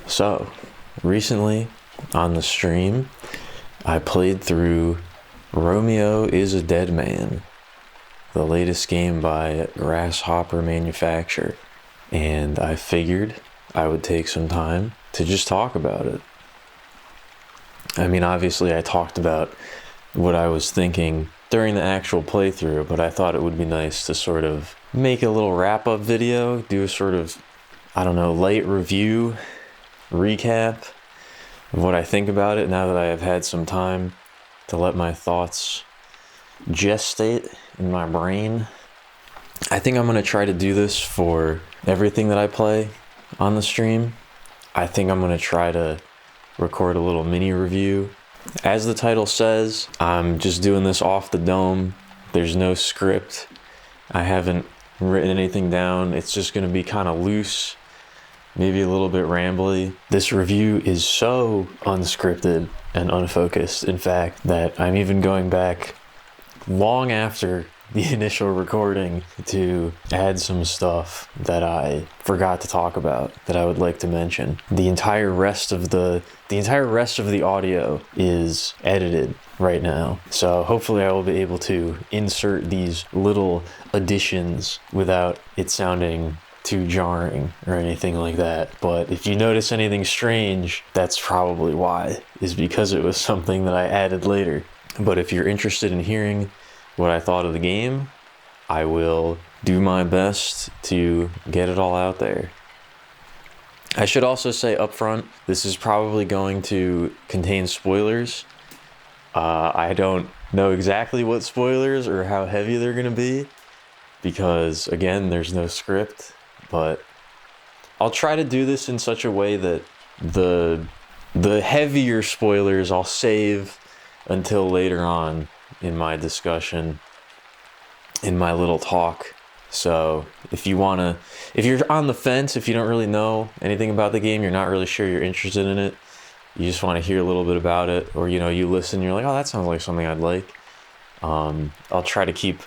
So, recently on the stream, I played through Romeo is a Dead Man, the latest game by Grasshopper Manufacture, and I figured I would take some time to just talk about it. I mean, obviously I talked about what I was thinking during the actual playthrough, but I thought it would be nice to sort of make a little wrap-up video, do a sort of, light review, recap of what I think about it now that I have had some time to let my thoughts gestate in my brain. I think I'm going to try to do this for everything that I play on the stream. I think I'm going to try to record a little mini review. As the title says, I'm just doing this off the dome. There's no script. I haven't written anything down. It's just going to be kind of loose, maybe a little bit rambly. This review is so unscripted and unfocused, in fact, that I'm even going back long after the initial recording to add some stuff that I forgot to talk about that I would like to mention. The entire rest of the audio is edited right now, so hopefully I will be able to insert these little additions without it sounding too jarring or anything like that. But if you notice anything strange, that's probably why, is because it was something that I added later. But if you're interested in hearing what I thought of the game, I will do my best to get it all out there. I should also say up front, this is probably going to contain spoilers. I don't know exactly what spoilers or how heavy they're going to be, because again, there's no script, but I'll try to do this in such a way that the heavier spoilers I'll save until later on in my discussion, in my little talk. So if you're on the fence, if you don't really know anything about the game, you're not really sure you're interested in it, you just want to hear a little bit about it, or you listen, you're like, oh, that sounds like something I'd like. I'll try to keep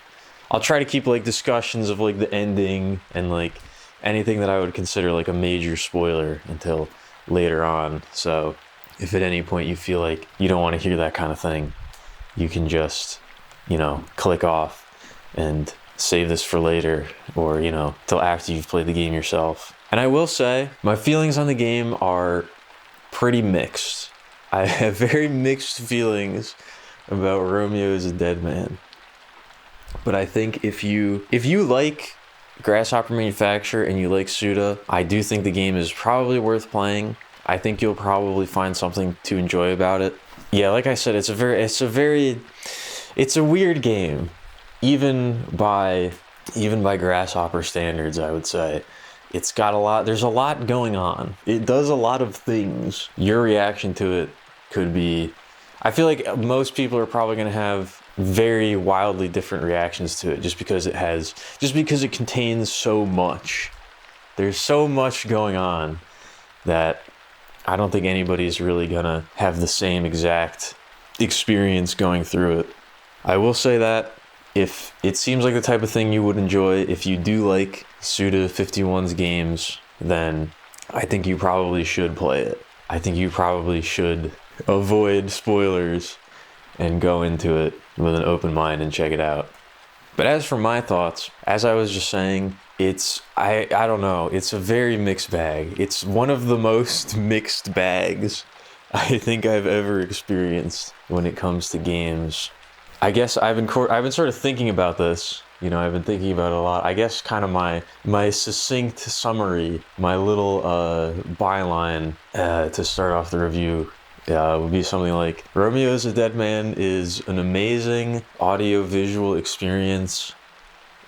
like discussions of like the ending and like anything that I would consider like a major spoiler until later on. So if at any point you feel like you don't want to hear that kind of thing, you can just, click off and save this for later, or, till after you've played the game yourself. And I will say, my feelings on the game are pretty mixed. I have very mixed feelings about Romeo is a Dead Man. But I think if you like Grasshopper Manufacture and you like Suda, I do think the game is probably worth playing. I think you'll probably find something to enjoy about it. Yeah, like I said, it's a weird game, even by Grasshopper standards, I would say. It's got there's a lot going on. It does a lot of things. Your reaction to it could be, I feel like most people are probably going to have very wildly different reactions to it just because it contains so much. There's so much going on that I don't think anybody's really gonna have the same exact experience going through it. I will say that if it seems like the type of thing you would enjoy, if you do like Suda 51's games, then I think you probably should play it. I think you probably should avoid spoilers and go into it with an open mind and check it out. But as for my thoughts, as I was just saying, I don't know, it's a very mixed bag. It's one of the most mixed bags I think I've ever experienced when it comes to games. I guess I've been sort of thinking about this. I've been thinking about it a lot. I guess kind of my succinct summary, my little byline to start off the review would be something like, Romeo is a Dead Man is an amazing audio-visual experience.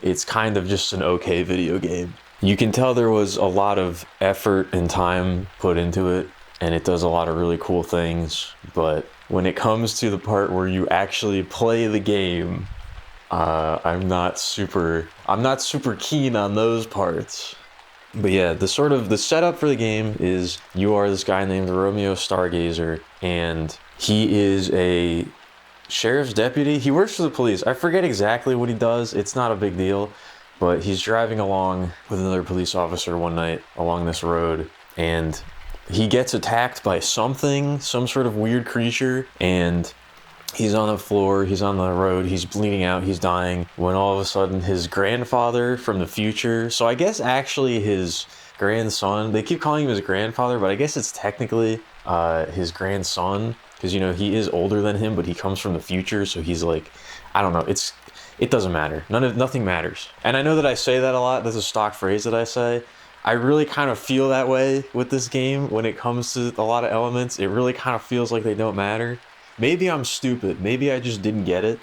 It's kind of just an okay video game. You can tell there was a lot of effort and time put into it, and it does a lot of really cool things, but when it comes to the part where you actually play the game, I'm not super keen on those parts. But yeah, the setup for the game is you are this guy named Romeo Stargazer, and he is a sheriff's deputy. He works for the police. I forget exactly what he does. It's not a big deal, but he's driving along with another police officer one night along this road, and he gets attacked by something, some sort of weird creature, and he's on the floor, he's on the road, he's bleeding out, he's dying, when all of a sudden his grandfather from the future, so I guess actually his grandson, they keep calling him his grandfather, but I guess it's technically his grandson, because, you know, he is older than him, but he comes from the future, so he's like, I don't know, it doesn't matter. Nothing matters. And I know that I say that a lot, that's a stock phrase that I say. I really kind of feel that way with this game when it comes to a lot of elements. It really kind of feels like they don't matter. Maybe I'm stupid. Maybe I just didn't get it.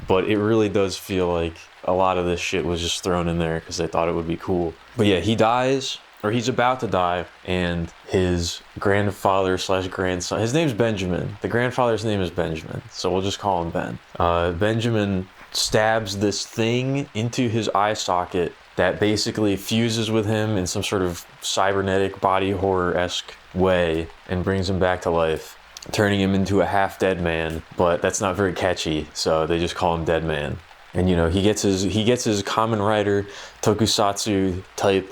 But it really does feel like a lot of this shit was just thrown in there because they thought it would be cool. But yeah, he dies, or he's about to die, and his grandfather slash grandson, his name's Benjamin. The grandfather's name is Benjamin, so we'll just call him Ben. Benjamin stabs this thing into his eye socket that basically fuses with him in some sort of cybernetic body horror-esque way and brings him back to life, turning him into a half-dead man, but that's not very catchy, so they just call him Dead Man. And, you know, he gets his Kamen Rider tokusatsu type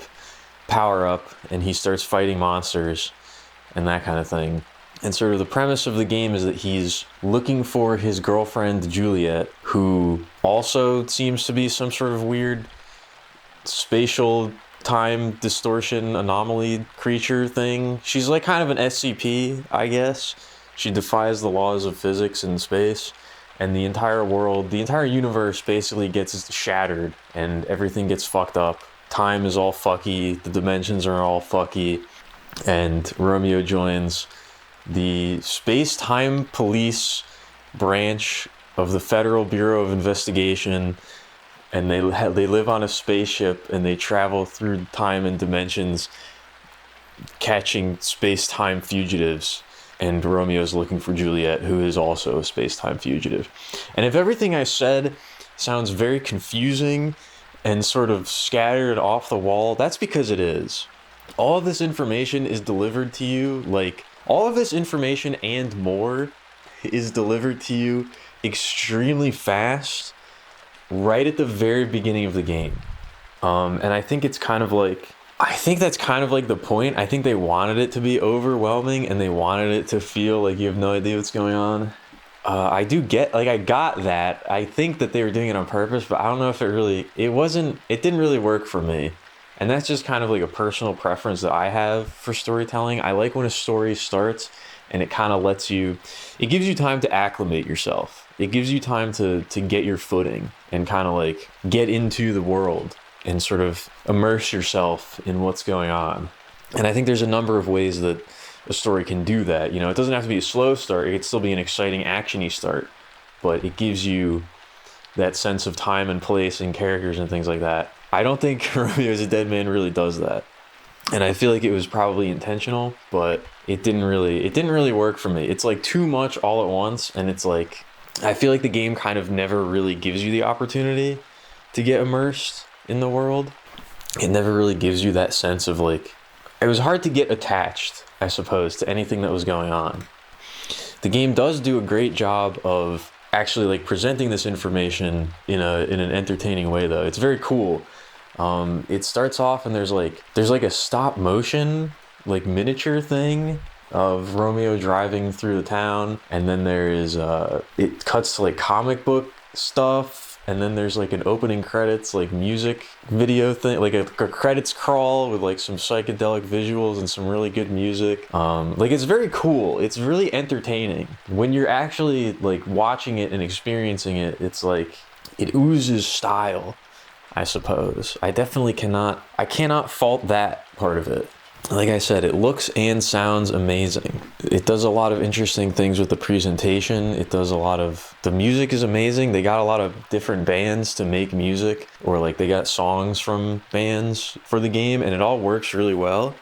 power up, and he starts fighting monsters and that kind of thing. And sort of the premise of the game is that he's looking for his girlfriend Juliet, who also seems to be some sort of weird spatial time distortion anomaly creature thing. She's like kind of an SCP, I guess. She defies the laws of physics in space, and the entire world, the entire universe basically gets shattered and everything gets fucked up. Time is all fucky, the dimensions are all fucky, and Romeo joins the space-time police branch of the Federal Bureau of Investigation, and they live on a spaceship and they travel through time and dimensions catching space-time fugitives, and Romeo's looking for Juliet, who is also a space-time fugitive. And if everything I said sounds very confusing and sort of scattered off the wall, that's because it is. All of this information is delivered to you, like, all of this information and more is delivered to you extremely fast right at the very beginning of the game. And I think it's kind of like, I think that's kind of like the point. I think they wanted it to be overwhelming and they wanted it to feel like you have no idea what's going on. I got that. I think that they were doing it on purpose, but I don't know if it didn't really work for me. And that's just kind of like a personal preference that I have for storytelling. I like when a story starts and it kind of it gives you time to acclimate yourself. It gives you time to get your footing and kind of like get into the world and sort of immerse yourself in what's going on. And I think there's a number of ways that a story can do that. You know, it doesn't have to be a slow start. It could still be an exciting, action-y start, but it gives you that sense of time and place and characters and things like that. I don't think Romeo is a Dead Man really does that. And I feel like it was probably intentional, but it didn't really work for me. It's like too much all at once, and it's like, I feel like the game kind of never really gives you the opportunity to get immersed in the world. It never really gives you that sense of like, it was hard to get attached, I suppose, to anything that was going on. The game does do a great job of actually like presenting this information in an entertaining way, though. It's very cool. It starts off and there's like a stop motion like miniature thing of Romeo driving through the town, and then there is it cuts to like comic book stuff, and then there's like an opening credits like music video thing, like a credits crawl with like some psychedelic visuals and some really good music. Like, it's very cool. It's really entertaining when you're actually like watching it and experiencing it. It's like it oozes style, I suppose. I cannot fault that part of it. Like I said, it looks and sounds amazing. It does a lot of interesting things with the presentation. The music is amazing. They got a lot of different bands to make music, or like they got songs from bands for the game, and it all works really well.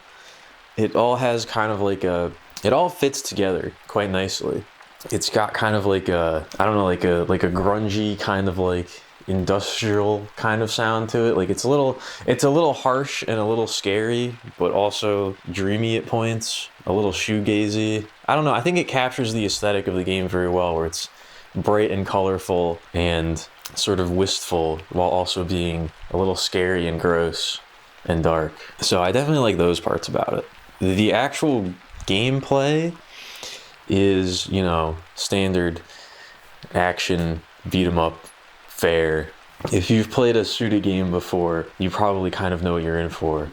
It all has kind of like it all fits together quite nicely. It's got kind of like a grungy kind of like industrial kind of sound to it. Like it's a little harsh and a little scary, but also dreamy at points, a little shoegazy. I don't know, I think it captures the aesthetic of the game very well, where it's bright and colorful and sort of wistful while also being a little scary and gross and dark. So I definitely like those parts about it. The actual gameplay is, you know, standard action beat 'em up fare. If you've played a Suda game before, you probably kind of know what you're in for.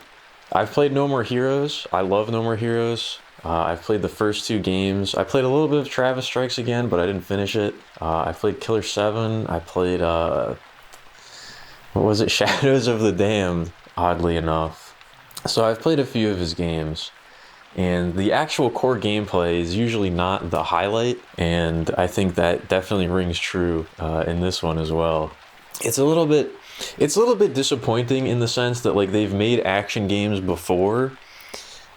I've played No More Heroes. I love No More Heroes. I've played the first 2 games. I played a little bit of Travis Strikes Again, but I didn't finish it. I played Killer 7. I played, what was it? Shadows of the Damned, oddly enough. So I've played a few of his games. And the actual core gameplay is usually not the highlight. And I think that definitely rings true in this one as well. It's a little bit disappointing in the sense that, like, they've made action games before,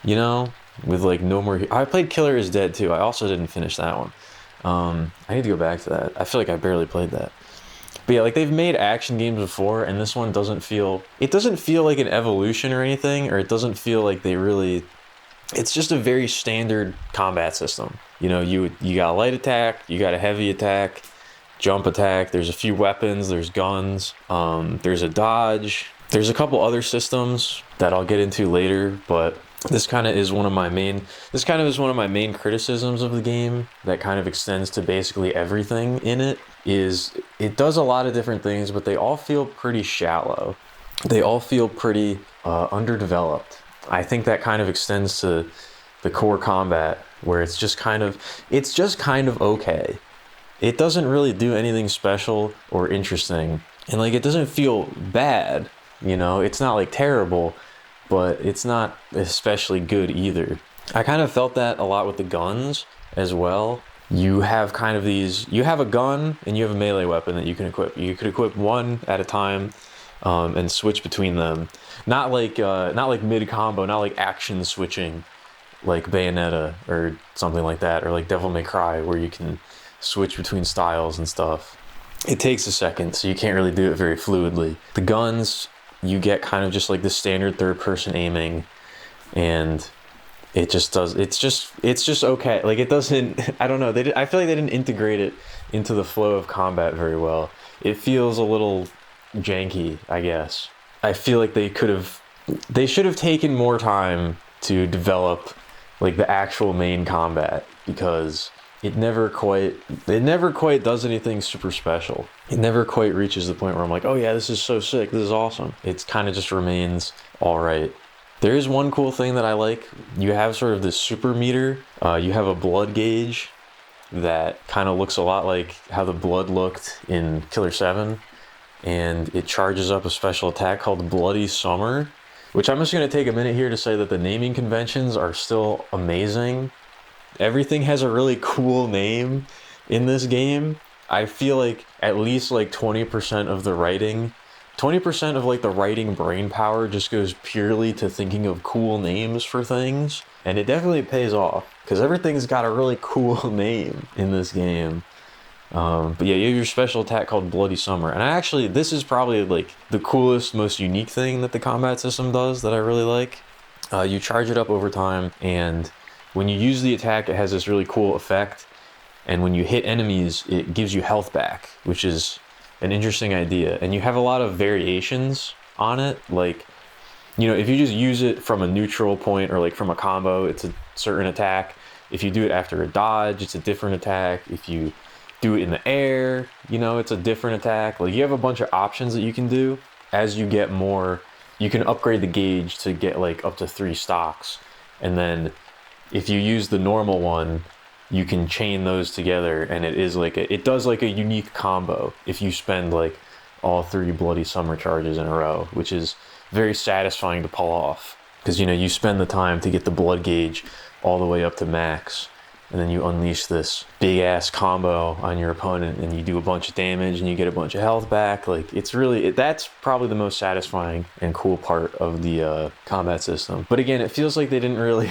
you know, with like No More. I played Killer is Dead too. I also didn't finish that one. I need to go back to that. I feel like I barely played that. But yeah, like, they've made action games before, and this one doesn't feel like an evolution or anything, or it doesn't feel like they really. It's just a very standard combat system. You know, you got a light attack, you got a heavy attack, jump attack. There's a few weapons. There's guns. There's a dodge. There's a couple other systems that I'll get into later, but this kind of is one of my main criticisms of the game that kind of extends to basically everything in it. Is it does a lot of different things, but they all feel pretty shallow. They all feel pretty underdeveloped. I think that kind of extends to the core combat, where it's just kind of okay. It doesn't really do anything special or interesting, and like, it doesn't feel bad, you know. It's not like terrible, but it's not especially good either. I kind of felt that a lot with the guns as well. You have a gun and you have a melee weapon that you can equip. You could equip one at a time and switch between them. Not like mid combo, not like action switching like Bayonetta or something like that, or like Devil May Cry, where you can switch between styles and stuff. It takes a second, so you can't really do it very fluidly. The guns, you get kind of just like the standard third person aiming, and it's just okay. Like, it doesn't, I don't know, I feel like they didn't integrate it into the flow of combat very well. It feels a little janky, I guess. I feel like they should have taken more time to develop like the actual main combat, because it never quite does anything super special. It never quite reaches the point where I'm like, oh yeah, this is so sick, this is awesome. It kind of just remains all right. There is one cool thing that I like. You have sort of this super meter. You have a blood gauge that kind of looks a lot like how the blood looked in Killer 7. And it charges up a special attack called Bloody Summer, which I'm just going to take a minute here to say that the naming conventions are still amazing. Everything has a really cool name in this game. I feel like at least like 20% of the writing 20% of like the writing brain power just goes purely to thinking of cool names for things, and it definitely pays off because everything's got a really cool name in this game. But yeah, you have your special attack called Bloody Summer, and this is probably like the coolest, most unique thing that the combat system does that I really like. You charge it up over time, and when you use the attack, it has this really cool effect, and when you hit enemies, it gives you health back, which is an interesting idea. And you have a lot of variations on it, like, you know, if you just use it from a neutral point or like from a combo, it's a certain attack. If you do it after a dodge, it's a different attack. If you do it in the air, you know, it's a different attack. Like, you have a bunch of options that you can do. As you get more, you can upgrade the gauge to get like up to 3 stocks, and then if you use the normal one, you can chain those together, and it does like a unique combo if you spend like all 3 Bloody Summer charges in a row, which is very satisfying to pull off, because, you know, you spend the time to get the blood gauge all the way up to max, and then you unleash this big ass combo on your opponent, and you do a bunch of damage and you get a bunch of health back. Like, it's really, that's probably the most satisfying and cool part of the combat system. But again, it feels like they didn't really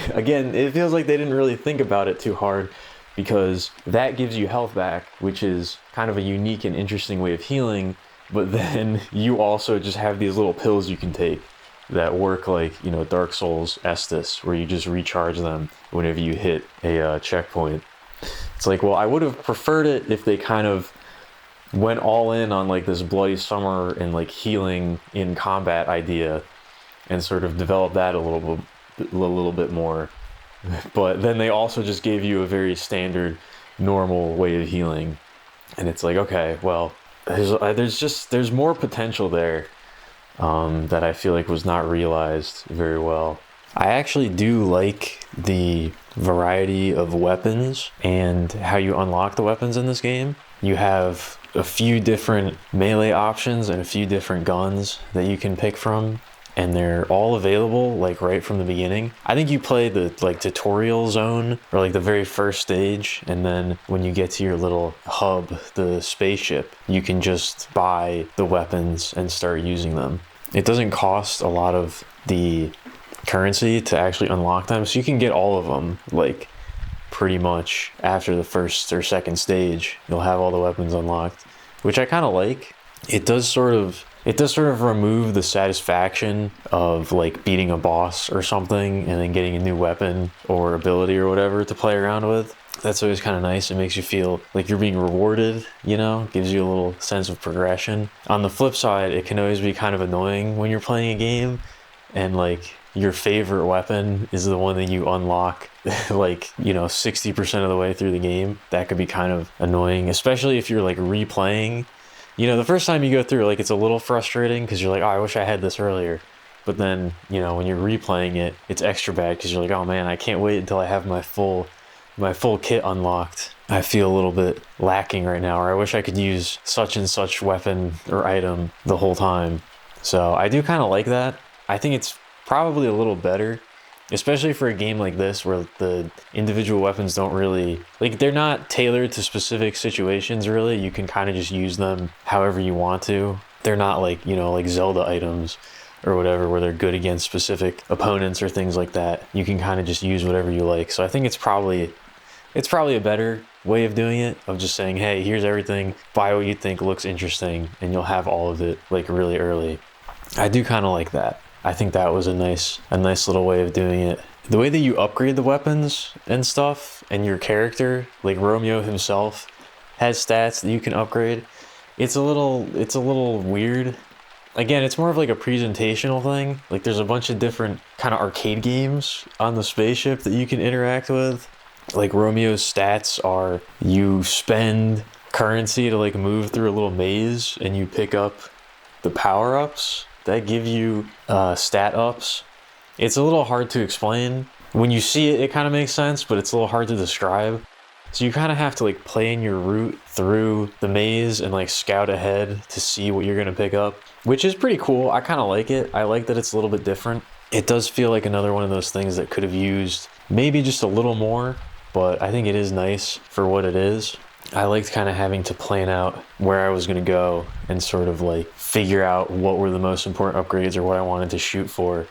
think about it too hard, because that gives you health back, which is kind of a unique and interesting way of healing. But then you also just have these little pills you can take that work like, you know, Dark Souls Estus, where you just recharge them whenever you hit a checkpoint. It's like, well, I would have preferred it if they kind of went all in on like this Bloody Summer and like healing in combat idea, and sort of developed that a little bit more. But then they also just gave you a very standard, normal way of healing. And it's like, okay, well, there's more potential there that I feel like was not realized very well. I actually do like the variety of weapons and how you unlock the weapons in this game. You have a few different melee options and a few different guns that you can pick from, and they're all available like right from the beginning. I think you play the like tutorial zone or like the very first stage, and then when you get to your little hub, the spaceship, you can just buy the weapons and start using them. It doesn't cost a lot of the currency to actually unlock them, so you can get all of them like pretty much after the first or second stage. You'll have all the weapons unlocked, which I kind of like. It does sort of remove the satisfaction of like beating a boss or something and then getting a new weapon or ability or whatever to play around with. That's always kind of nice. It makes you feel like you're being rewarded, you know, gives you a little sense of progression. On the flip side, it can always be kind of annoying when you're playing a game and like your favorite weapon is the one that you unlock like, you know, 60% of the way through the game. That could be kind of annoying, especially if you're like replaying. You know, the first time you go through, like, it's a little frustrating because you're like, oh, I wish I had this earlier. But then, you know, when you're replaying it, it's extra bad because you're like, oh man, I can't wait until I have my full kit unlocked. I feel a little bit lacking right now, or I wish I could use such and such weapon or item the whole time. So I do kind of like that. I think it's probably a little better, especially for a game like this where the individual weapons don't really, like, they're not tailored to specific situations really. You can kind of just use them however you want to. They're not like, you know, like Zelda items or whatever where they're good against specific opponents or things like that. You can kind of just use whatever you like. So I think it's probably a better way of doing it, of just saying, hey, here's everything, buy what you think looks interesting, and you'll have all of it like really early. I do kind of like that. I think that was a nice little way of doing it. The way that you upgrade the weapons and stuff, and your character, like Romeo himself, has stats that you can upgrade. It's a little weird. Again, it's more of like a presentational thing. Like there's a bunch of different kind of arcade games on the spaceship that you can interact with. Like Romeo's stats are, you spend currency to like move through a little maze and you pick up the power-ups that give you stat ups. It's a little hard to explain. When you see it, it kind of makes sense, but it's a little hard to describe. So you kind of have to like plan your route through the maze and like scout ahead to see what you're going to pick up, which is pretty cool. I kind of like it. I like that it's a little bit different. It does feel like another one of those things that could have used maybe just a little more, but I think it is nice for what it is. I liked kind of having to plan out where I was going to go and sort of like figure out what were the most important upgrades or what I wanted to shoot for.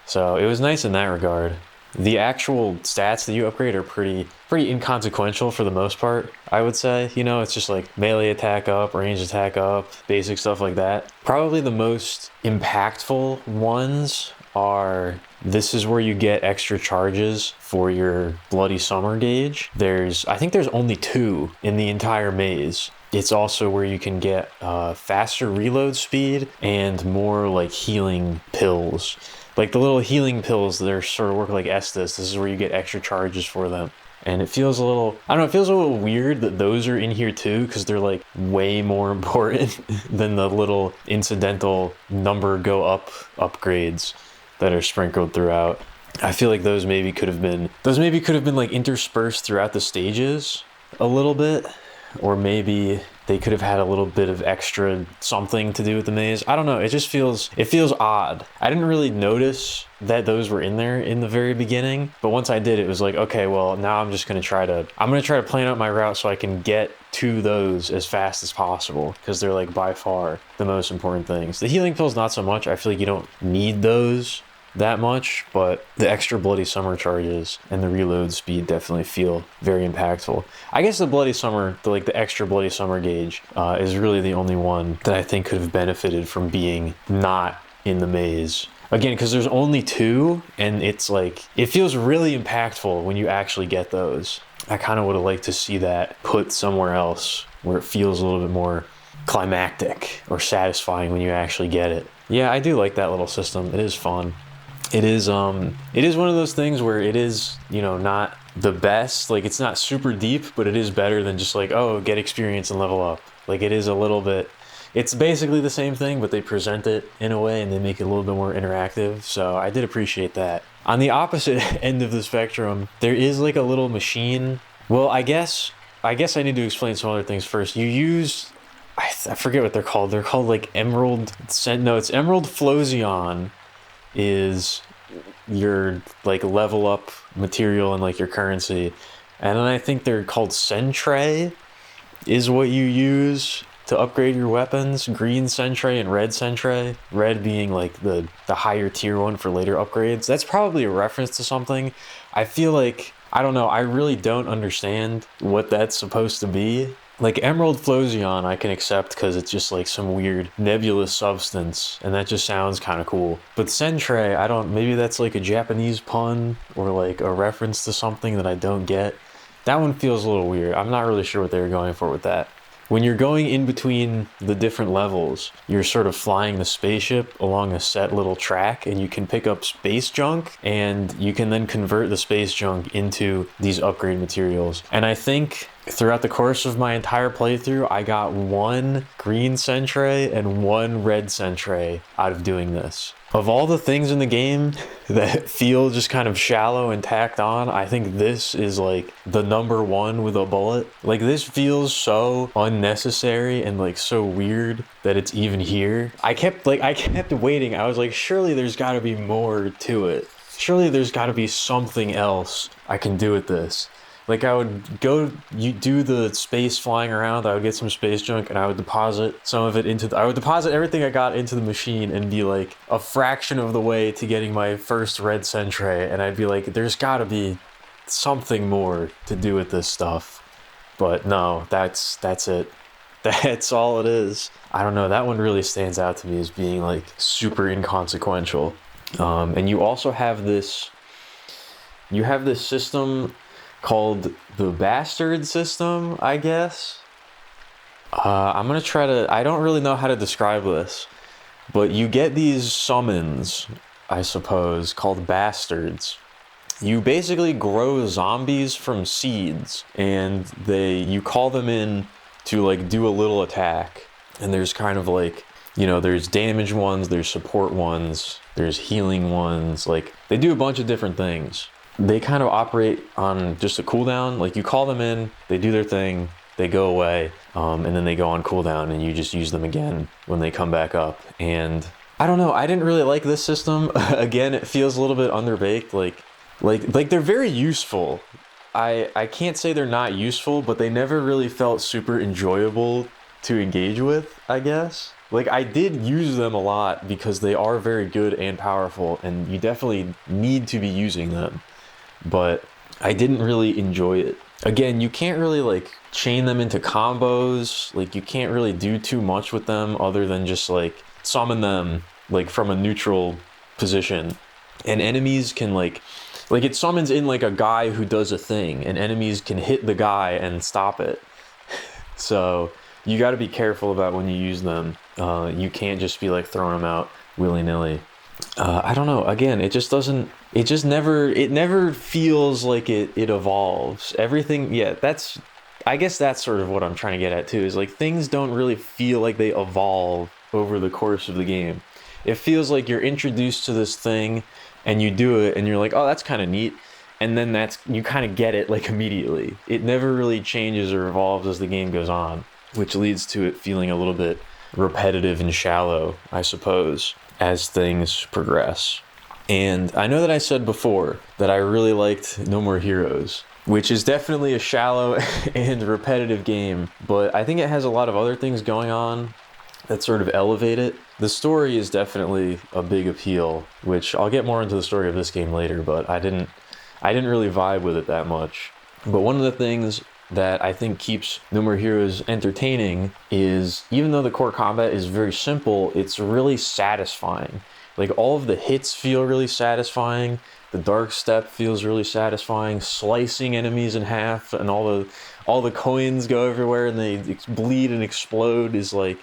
So it was nice in that regard. The actual stats that you upgrade are pretty inconsequential for the most part, I would say. You know, it's just like melee attack up, range attack up, basic stuff like that. Probably the most impactful ones are, this is where you get extra charges for your Bloody Summer gauge. I think there's only 2 in the entire maze. It's also where you can get faster reload speed and more like healing pills. Like the little healing pills that are sort of work like Estus. This is where you get extra charges for them. And it feels a little, I don't know, it feels a little weird that those are in here too, because they're like way more important than the little incidental number go up upgrades that are sprinkled throughout. I feel like those maybe could have been like interspersed throughout the stages a little bit, or maybe they could have had a little bit of extra something to do with the maze. I don't know. It feels odd. I didn't really notice that those were in there in the very beginning, but once I did, it was like, okay, well, now I'm going to try to plan out my route so I can get to those as fast as possible, because they're like by far the most important things. The healing pills, not so much. I feel like you don't need those that much, but the extra Bloody Summer charges and the reload speed definitely feel very impactful. I guess the Bloody Summer, the extra Bloody Summer gauge, is really the only one that I think could have benefited from being not in the maze. Again, because there's only 2, and it's like, it feels really impactful when you actually get those. I kind of would have liked to see that put somewhere else where it feels a little bit more climactic or satisfying when you actually get it. Yeah, I do like that little system. It is fun. it is one of those things where it is, you know, not the best. Like, it's not super deep, but it is better than just like, oh, get experience and level up. Like, it is a little bit, it's basically the same thing, but they present it in a way and they make it a little bit more interactive. So I did appreciate that. On the opposite end of the spectrum, there is like a little machine. Well, I guess I need to explain some other things first. You use, I forget what they're called. They're called like Emerald. No, it's Emerald Flosion is your like level up material and like your currency, and then I think they're called Sentry is what you use to upgrade your weapons. Green Sentry and Red Sentry. Red being like the higher tier one for later upgrades. That's probably a reference to something. I feel like, I don't know, I really don't understand what that's supposed to be. Like Emerald Flosion I can accept because it's just like some weird nebulous substance and that just sounds kind of cool. But Sentry, I don't, maybe that's like a Japanese pun or like a reference to something that I don't get. That one feels a little weird. I'm not really sure what they were going for with that. When you're going in between the different levels, you're sort of flying the spaceship along a set little track, and you can pick up space junk, and you can then convert the space junk into these upgrade materials. And I think throughout the course of my entire playthrough, I got one green Sentry and one red Sentry out of doing this. Of all the things in the game that feel just kind of shallow and tacked on, I think this is like the number one with a bullet. Like, this feels so unnecessary and like so weird that it's even here. I kept waiting. I was like, surely there's gotta be more to it. Surely there's gotta be something else I can do with this. Like, I would go, you do the space flying around, I would get some space junk, and I would deposit some of it I would deposit everything I got into the machine and be like a fraction of the way to getting my first red Sentry, and I'd be like, there's gotta be something more to do with this stuff. But no, that's it. That's all it is. I don't know, that one really stands out to me as being like super inconsequential. And you also have this system called the Bastard system, I guess. I'm gonna try to, I don't really know how to describe this, but you get these summons, I suppose, called bastards. You basically grow zombies from seeds, and you call them in to like do a little attack. And there's kind of like, you know, there's damage ones, there's support ones, there's healing ones, like they do a bunch of different things. They kind of operate on just a cooldown. Like, you call them in, they do their thing, they go away, and then they go on cooldown, and you just use them again when they come back up. And I don't know, I didn't really like this system. Again, it feels a little bit underbaked. Like they're very useful. I can't say they're not useful, but they never really felt super enjoyable to engage with, I guess. Like, I did use them a lot because they are very good and powerful, and you definitely need to be using them. But I didn't really enjoy it. Again, you can't really like chain them into combos. Like, you can't really do too much with them other than just like summon them like from a neutral position. And enemies can like it summons in like a guy who does a thing, and enemies can hit the guy and stop it. So you got to be careful about when you use them. You can't just be like throwing them out willy-nilly. I don't know. Again, it never feels like it evolves. Everything, yeah, I guess that's sort of what I'm trying to get at too, is like things don't really feel like they evolve over the course of the game. It feels like you're introduced to this thing and you do it and you're like, oh, that's kind of neat. And then you kind of get it like immediately. It never really changes or evolves as the game goes on, which leads to it feeling a little bit repetitive and shallow, I suppose, as things progress. And I know that I said before that I really liked No More Heroes, which is definitely a shallow and repetitive game, but I think it has a lot of other things going on that sort of elevate it. The story is definitely a big appeal, which I'll get more into the story of this game later, but I didn't really vibe with it that much. But one of the things that I think keeps No More Heroes entertaining is, even though the core combat is very simple, it's really satisfying. Like, all of the hits feel really satisfying. The dark step feels really satisfying. Slicing enemies in half and all the coins go everywhere and they bleed and explode is like,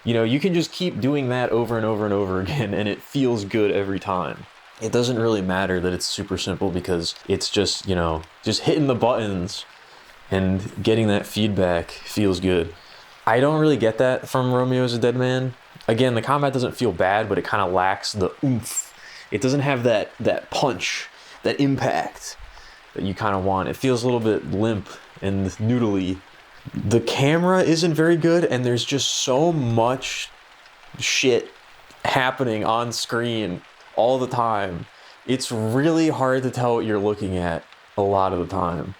you know, you can just keep doing that over and over and over again and it feels good every time. it doesn't really matter that it's super simple because it's just, you know, just hitting the buttons and getting that feedback feels good. I don't really get that from Romeo is a Dead Man. Again, the combat doesn't feel bad, but it kind of lacks the oomph. It doesn't have that punch, that impact that you kind of want. It feels a little bit limp and noodly. The camera isn't very good, and there's just so much shit happening on screen all the time. It's really hard to tell what you're looking at a lot of the time.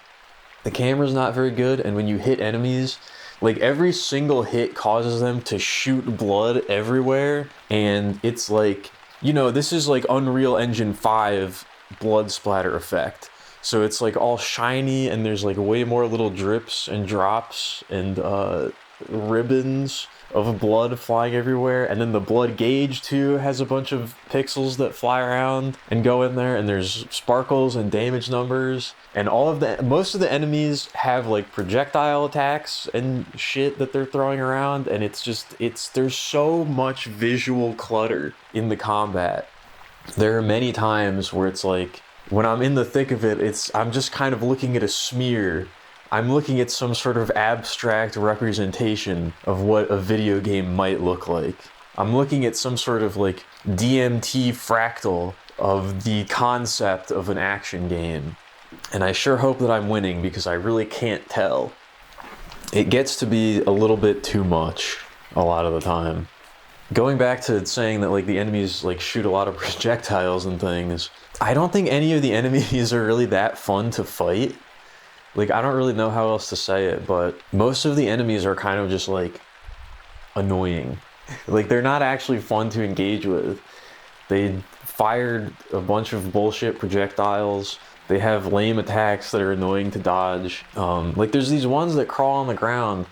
The camera's not very good, and when you hit enemies, like every single hit causes them to shoot blood everywhere, and it's like, you know, this is like Unreal Engine 5 blood splatter effect. So it's like all shiny, and there's like way more little drips and drops and ribbons of blood flying everywhere. And then the blood gauge too has a bunch of pixels that fly around and go in there, and there's sparkles and damage numbers. And most of the enemies have like projectile attacks and shit that they're throwing around, and there's so much visual clutter in the combat. There are many times where it's like, when I'm in the thick of it, I'm just kind of looking at a smear. I'm looking at some sort of abstract representation of what a video game might look like. I'm looking at some sort of like DMT fractal of the concept of an action game. And I sure hope that I'm winning, because I really can't tell. It gets to be a little bit too much a lot of the time. Going back to saying that like the enemies like shoot a lot of projectiles and things, I don't think any of the enemies are really that fun to fight. Like, I don't really know how else to say it, but most of the enemies are kind of just like annoying. Like, they're not actually fun to engage with. They fired a bunch of bullshit projectiles. They have lame attacks that are annoying to dodge. Like, there's these ones that crawl on the ground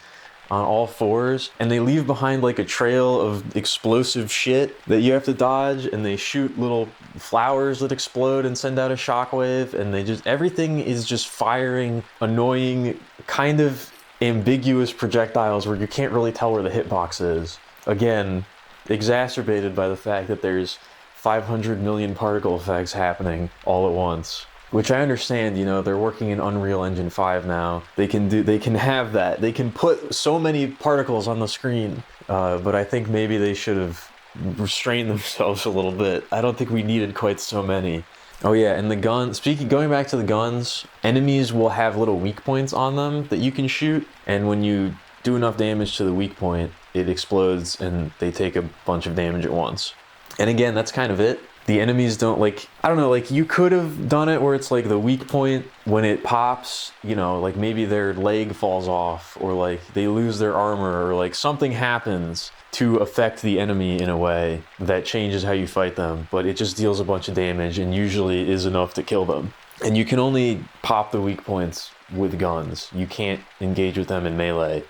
on all fours, and they leave behind like a trail of explosive shit that you have to dodge, and they shoot little flowers that explode and send out a shockwave, and everything is just firing annoying, kind of ambiguous projectiles where you can't really tell where the hitbox is. Again, exacerbated by the fact that there's 500 million particle effects happening all at once. Which I understand, you know, they're working in Unreal Engine 5 now. They can have that. They can put so many particles on the screen. But I think maybe they should have restrained themselves a little bit. I don't think we needed quite so many. Oh yeah, and the guns, going back to the guns, enemies will have little weak points on them that you can shoot. And when you do enough damage to the weak point, it explodes and they take a bunch of damage at once. And again, that's kind of it. The enemies don't like, I don't know, like you could have done it where it's like the weak point, when it pops, you know, like maybe their leg falls off, or like they lose their armor, or like something happens to affect the enemy in a way that changes how you fight them, but it just deals a bunch of damage and usually is enough to kill them. And you can only pop the weak points with guns. You can't engage with them in melee.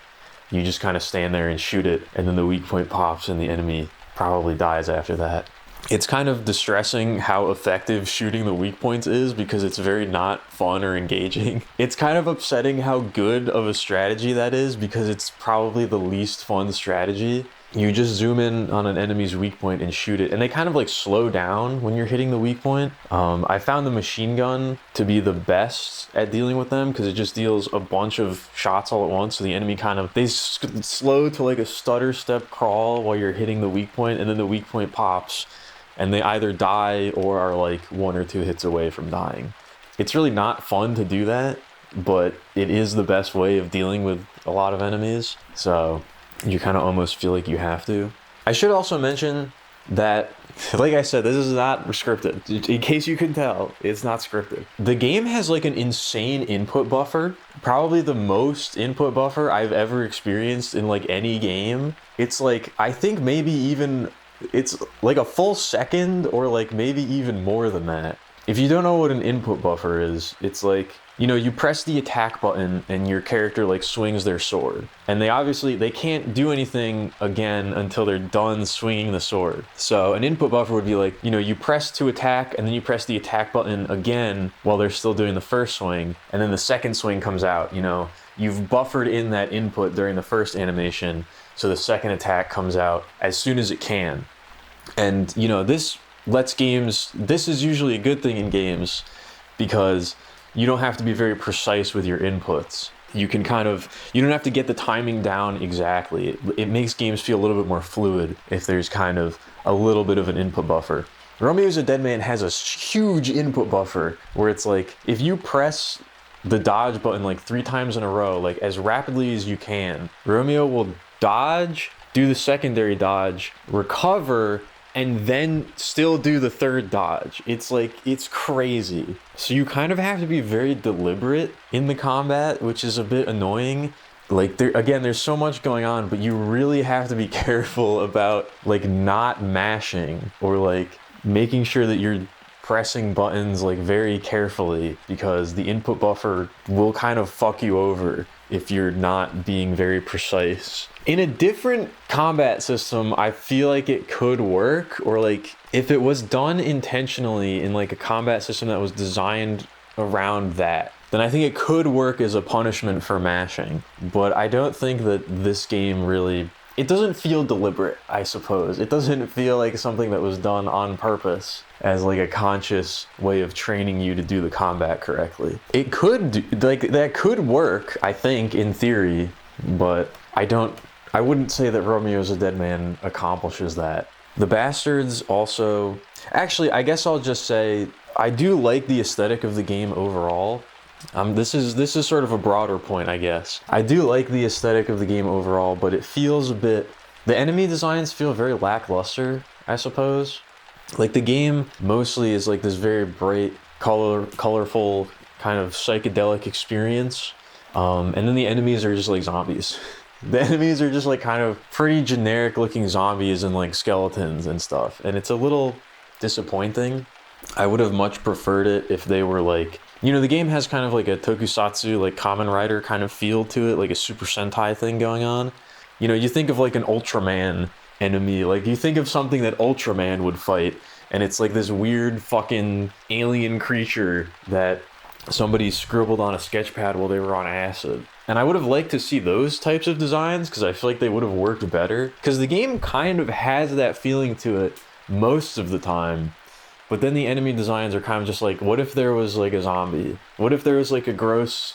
You just kind of stand there and shoot it, and then the weak point pops and the enemy probably dies after that. It's kind of distressing how effective shooting the weak points is, because it's very not fun or engaging. It's kind of upsetting how good of a strategy that is, because it's probably the least fun strategy. You just zoom in on an enemy's weak point and shoot it, and they kind of like slow down when you're hitting the weak point. I found the machine gun to be the best at dealing with them, because it just deals a bunch of shots all at once, so the enemy they slow to like a stutter step crawl while you're hitting the weak point, and then the weak point pops, and they either die or are like 1 or 2 hits away from dying. It's really not fun to do that, but it is the best way of dealing with a lot of enemies, so you kind of almost feel like you have to. I should also mention that, like I said, this is not scripted. In case you can tell, it's not scripted. The game has like an insane input buffer, probably the most input buffer I've ever experienced in like any game. It's like, I think maybe even, it's like a full second, or like maybe even more than that. If you don't know what an input buffer is, it's like, you know, you press the attack button and your character like swings their sword, and they can't do anything again until they're done swinging the sword. So an input buffer would be like, you know, you press to attack, and then you press the attack button again while they're still doing the first swing, and then the second swing comes out. You know, you've buffered in that input during the first animation, so the second attack comes out as soon as it can. And you know, this lets games, this is usually a good thing in games because you don't have to be very precise with your inputs. You can you don't have to get the timing down exactly. It makes games feel a little bit more fluid if there's kind of a little bit of an input buffer. Romeo's a Dead Man has a huge input buffer where it's like, if you press the dodge button like 3 times in a row, like as rapidly as you can, Romeo will dodge, do the secondary dodge, recover, and then still do the third dodge. It's like, it's crazy. So you kind of have to be very deliberate in the combat, which is a bit annoying. Like, there's so much going on, but you really have to be careful about like not mashing or like making sure that you're pressing buttons like very carefully, because the input buffer will kind of fuck you over if you're not being very precise. In a different combat system, I feel like it could work, or like if it was done intentionally in like a combat system that was designed around that, then I think it could work as a punishment for mashing. But I don't think that this game really, it doesn't feel deliberate, I suppose. It doesn't feel like something that was done on purpose as like a conscious way of training you to do the combat correctly. It could that could work, I think, in theory, but I wouldn't say that Romeo's a Dead Man accomplishes that. The Bastards also, actually, I guess I'll just say I do like the aesthetic of the game overall. This is sort of a broader point, I guess. I do like the aesthetic of the game overall, but it feels a bit, the enemy designs feel very lackluster, I suppose. Like the game mostly is like this very bright, colorful kind of psychedelic experience. And then the enemies are just like zombies. The enemies are just like kind of pretty generic looking zombies and like skeletons and stuff. And it's a little disappointing. I would have much preferred it if they were like, you know, the game has kind of like a tokusatsu, like Kamen Rider kind of feel to it, like a Super Sentai thing going on. You know, you think of like an Ultraman enemy, like you think of something that Ultraman would fight, and it's like this weird fucking alien creature that somebody scribbled on a sketch pad while they were on acid. And I would have liked to see those types of designs because I feel like they would have worked better. Because the game kind of has that feeling to it most of the time. But then the enemy designs are kind of just like, what if there was like a zombie? What if there was like a gross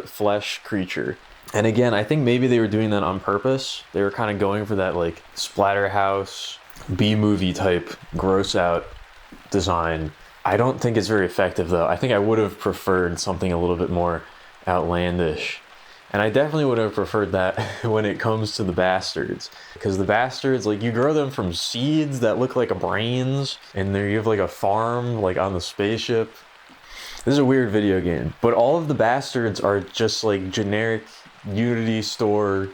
flesh creature? And again, I think maybe they were doing that on purpose. They were kind of going for that like Splatterhouse, B-movie type gross out design. I don't think it's very effective though. I think I would have preferred something a little bit more outlandish. And I definitely would have preferred that when it comes to the Bastards. Because the Bastards, like, you grow them from seeds that look like brains, and there you have like a farm like on the spaceship. This is a weird video game. But all of the Bastards are just like generic Unity store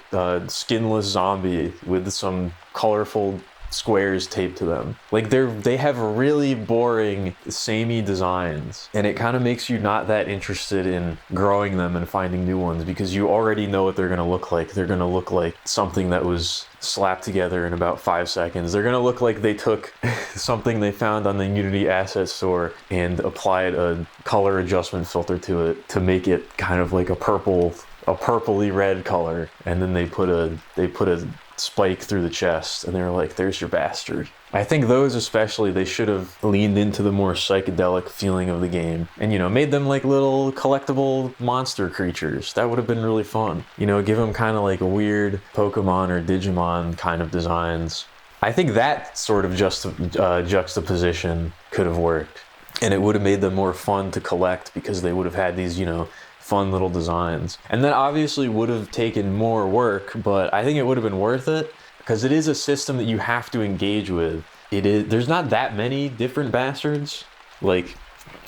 skinless zombie with some colorful squares taped to them. Like they have really boring, samey designs, and it kind of makes you not that interested in growing them and finding new ones because you already know what they're going to look like. They're going to look like something that was slapped together in about 5 seconds. They're going to look like they took something they found on the Unity asset store and applied a color adjustment filter to it to make it kind of like a purpley red color, and then they put a spike through the chest, and they were like, there's your bastard. I think those especially, they should have leaned into the more psychedelic feeling of the game and, you know, made them like little collectible monster creatures. That would have been really fun. You know, give them kind of like weird Pokemon or Digimon kind of designs. I think that sort of juxtaposition could have worked, and it would have made them more fun to collect because they would have had these, you know, fun little designs. And that obviously would have taken more work, but I think it would have been worth it because it is a system that you have to engage with. There's not that many different Bastards. Like,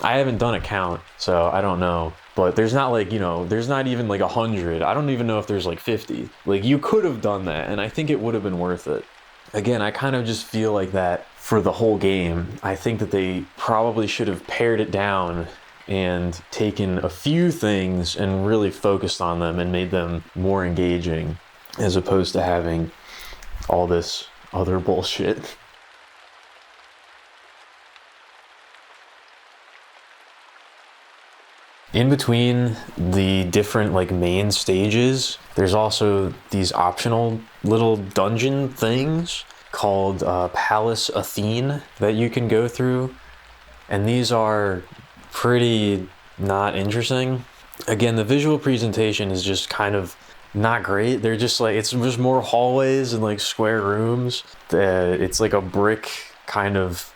I haven't done a count, so I don't know. But there's not like, you know, there's not even like 100. I don't even know if there's like 50. Like, you could have done that, and I think it would have been worth it. Again, I kind of just feel like that for the whole game. I think that they probably should have pared it down and taken a few things and really focused on them and made them more engaging as opposed to having all this other bullshit. In between the different like main stages, there's also these optional little dungeon things called Palace Athene that you can go through. And these are pretty not interesting. Again, the visual presentation is just kind of not great. They're just like, it's just more hallways and like square rooms. It's like a brick kind of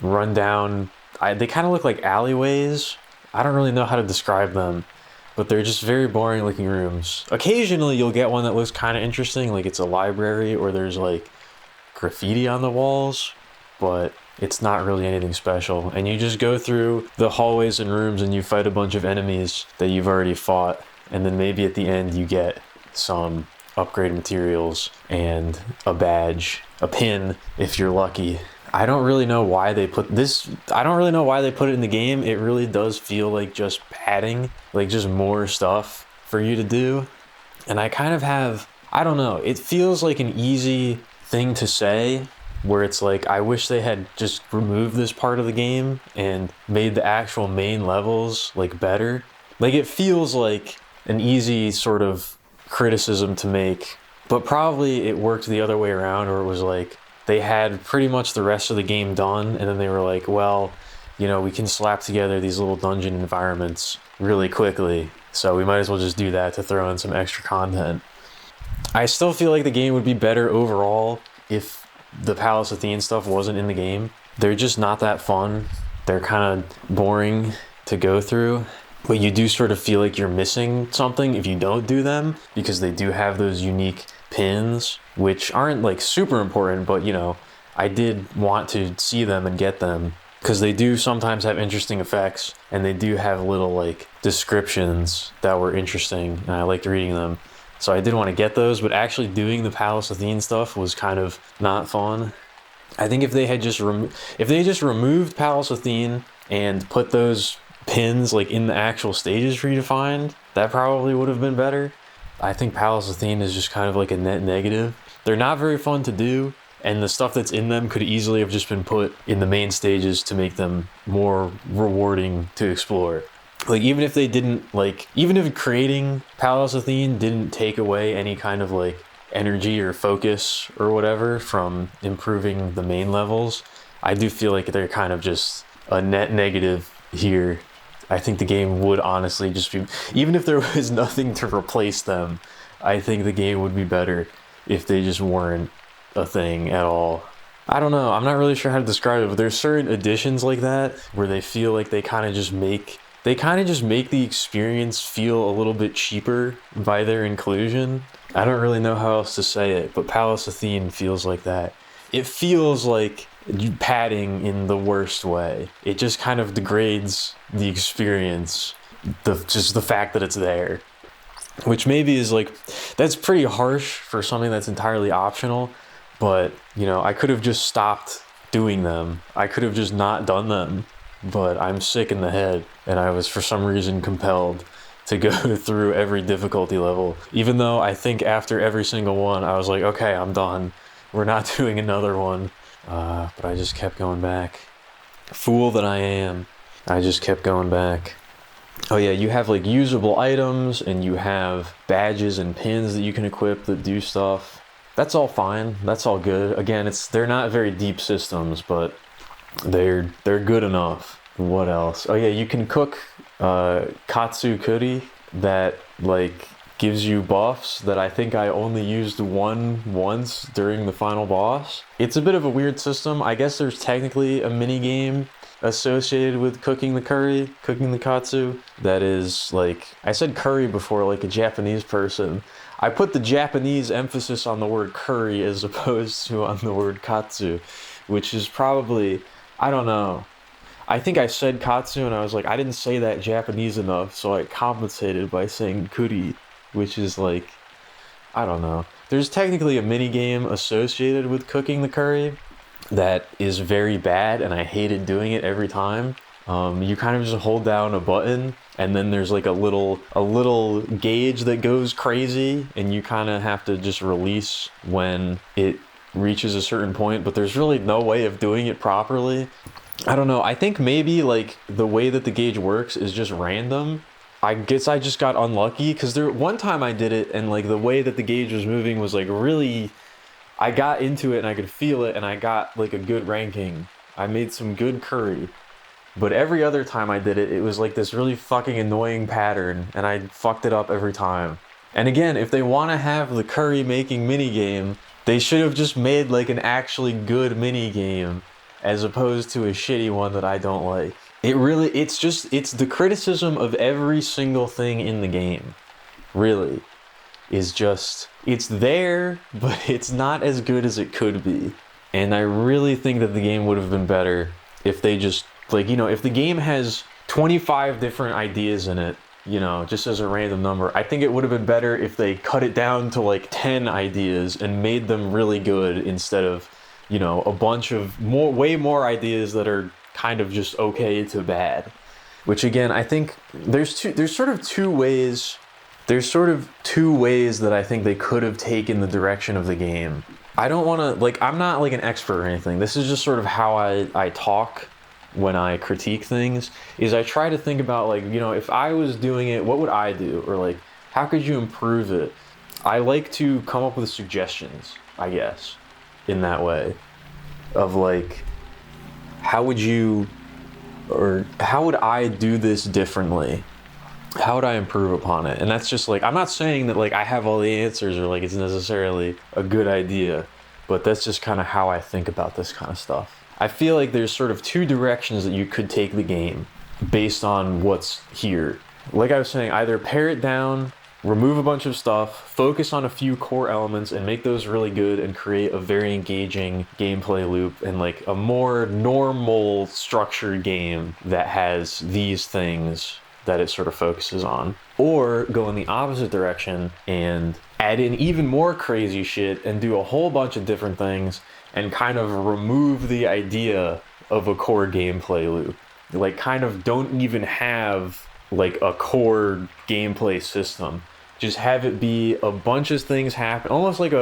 rundown. They kind of look like alleyways. I don't really know how to describe them, but they're just very boring looking rooms. Occasionally you'll get one that looks kind of interesting, like it's a library or there's like graffiti on the walls, but it's not really anything special. And you just go through the hallways and rooms and you fight a bunch of enemies that you've already fought. And then maybe at the end you get some upgrade materials and a badge, a pin if you're lucky. I don't really know why they put this. I don't really know why they put it in the game. It really does feel like just padding, like just more stuff for you to do. And I kind of have, I don't know, it feels like an easy thing to say where it's like, I wish they had just removed this part of the game and made the actual main levels like better. Like it feels like an easy sort of criticism to make, but probably it worked the other way around, or it was like they had pretty much the rest of the game done and then they were like, well, you know, we can slap together these little dungeon environments really quickly, so we might as well just do that to throw in some extra content. I still feel like the game would be better overall if the Palace Athene stuff wasn't in the game. They're just not that fun. They're kind of boring to go through. But you do sort of feel like you're missing something if you don't do them, because they do have those unique pins, which aren't like super important, but you know, I did want to see them and get them because they do sometimes have interesting effects and they do have little like descriptions that were interesting and I liked reading them. So I did want to get those, but actually doing the Palace Athene stuff was kind of not fun. I think if they had just removed Palace Athene and put those pins like in the actual stages for you to find, that probably would have been better. I think Palace Athene is just kind of like a net negative. They're not very fun to do, and the stuff that's in them could easily have just been put in the main stages to make them more rewarding to explore. Like even if creating Palace Athene didn't take away any kind of like energy or focus or whatever from improving the main levels, I do feel like they're kind of just a net negative here. I think the game would honestly just be, even if there was nothing to replace them, I think the game would be better if they just weren't a thing at all. I don't know, I'm not really sure how to describe it, but there's certain additions like that where they feel like they kind of just make the experience feel a little bit cheaper by their inclusion. I don't really know how else to say it, but Palace Athene feels like that. It feels like padding in the worst way. It just kind of degrades the experience, just the fact that it's there, which maybe is like, that's pretty harsh for something that's entirely optional, but you know, I could have just stopped doing them. I could have just not done them, but I'm sick in the head and I was for some reason compelled to go through every difficulty level, even though I think after every single one I was like, okay, I'm done, we're not doing another one. But I just kept going back. Fool that I am. I just kept going back. Oh yeah, you have like usable items and you have badges and pins that you can equip that do stuff. That's all fine. That's all good. Again, they're not very deep systems, but they're good enough. What else? Oh yeah, you can cook katsu curry that like gives you buffs that I think I only used once during the final boss. It's a bit of a weird system. I guess there's technically a mini game associated with cooking the katsu. That is like, I said curry before like a Japanese person. I put the Japanese emphasis on the word curry as opposed to on the word katsu, which is probably, I don't know. I think I said katsu and I was like, I didn't say that Japanese enough, so I compensated by saying curry, which is like, I don't know. There's technically a mini game associated with cooking the curry that is very bad and I hated doing it every time. You kind of just hold down a button and then there's like a little gauge that goes crazy and you kind of have to just release when it reaches a certain point, but there's really no way of doing it properly. I don't know. I think maybe like the way that the gauge works is just random. I guess I just got unlucky because one time I did it and like the way that the gauge was moving was like really I got into it and I could feel it and I got like a good ranking. I made some good curry. But every other time I did it, it was like this really fucking annoying pattern and I fucked it up every time. And again, if they want to have the curry making minigame, they should have just made like an actually good minigame as opposed to a shitty one that I don't like. It's the criticism of every single thing in the game, really, is just, it's there, but it's not as good as it could be. And I really think that the game would have been better if they just, like, if the game has 25 different ideas in it, just as a random number, I think it would have been better if they cut it down to like 10 ideas and made them really good instead of, a bunch of way more ideas that are kind of just okay to bad. Which again, I think there's sort of two ways that I think they could have taken the direction of the game. I don't want to, like, I'm not like an expert or anything. This is just sort of how I talk when I critique things, is I try to think about, like, if I was doing it, what would I do? Or like, how could you improve it? I like to come up with suggestions, I guess, in that way of like, how would I do this differently? How would I improve upon it? And that's just like, I'm not saying that like I have all the answers or like it's necessarily a good idea, but that's just kind of how I think about this kind of stuff. I feel like there's sort of two directions that you could take the game based on what's here. Like I was saying, either pare it down, remove a bunch of stuff, focus on a few core elements and make those really good and create a very engaging gameplay loop and like a more normal structured game that has these things that it sort of focuses on. Or go in the opposite direction and add in even more crazy shit and do a whole bunch of different things and kind of remove the idea of a core gameplay loop. Like, kind of don't even have like a core gameplay system. Just have it be a bunch of things happen, almost like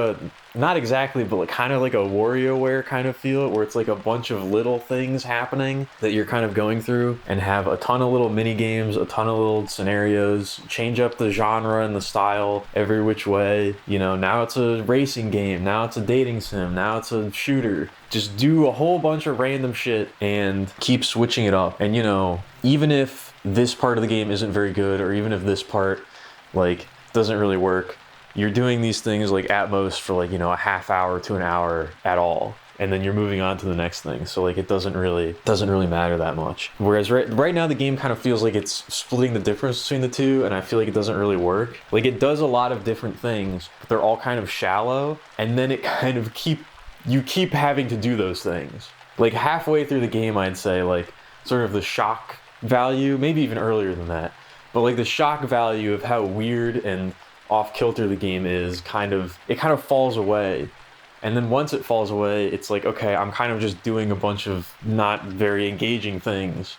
not exactly, but like kind of like a WarioWare kind of feel, where it's like a bunch of little things happening that you're kind of going through, and have a ton of little mini games, a ton of little scenarios, change up the genre and the style every which way. Now it's a racing game, now it's a dating sim, now it's a shooter. Just do a whole bunch of random shit and keep switching it up. And even if this part of the game isn't very good, or even if this part like doesn't really work, you're doing these things like at most for like a half hour to an hour at all, and then you're moving on to the next thing. So like it doesn't really matter that much. Whereas right now the game kind of feels like it's splitting the difference between the two, and I feel like it doesn't really work. Like, it does a lot of different things, but they're all kind of shallow, and then it kind of you keep having to do those things. Like halfway through the game, I'd say, like, sort of the shock value, maybe even earlier than that, but like the shock value of how weird and off kilter the game is, it kind of falls away. And then once it falls away, it's like, okay, I'm kind of just doing a bunch of not very engaging things.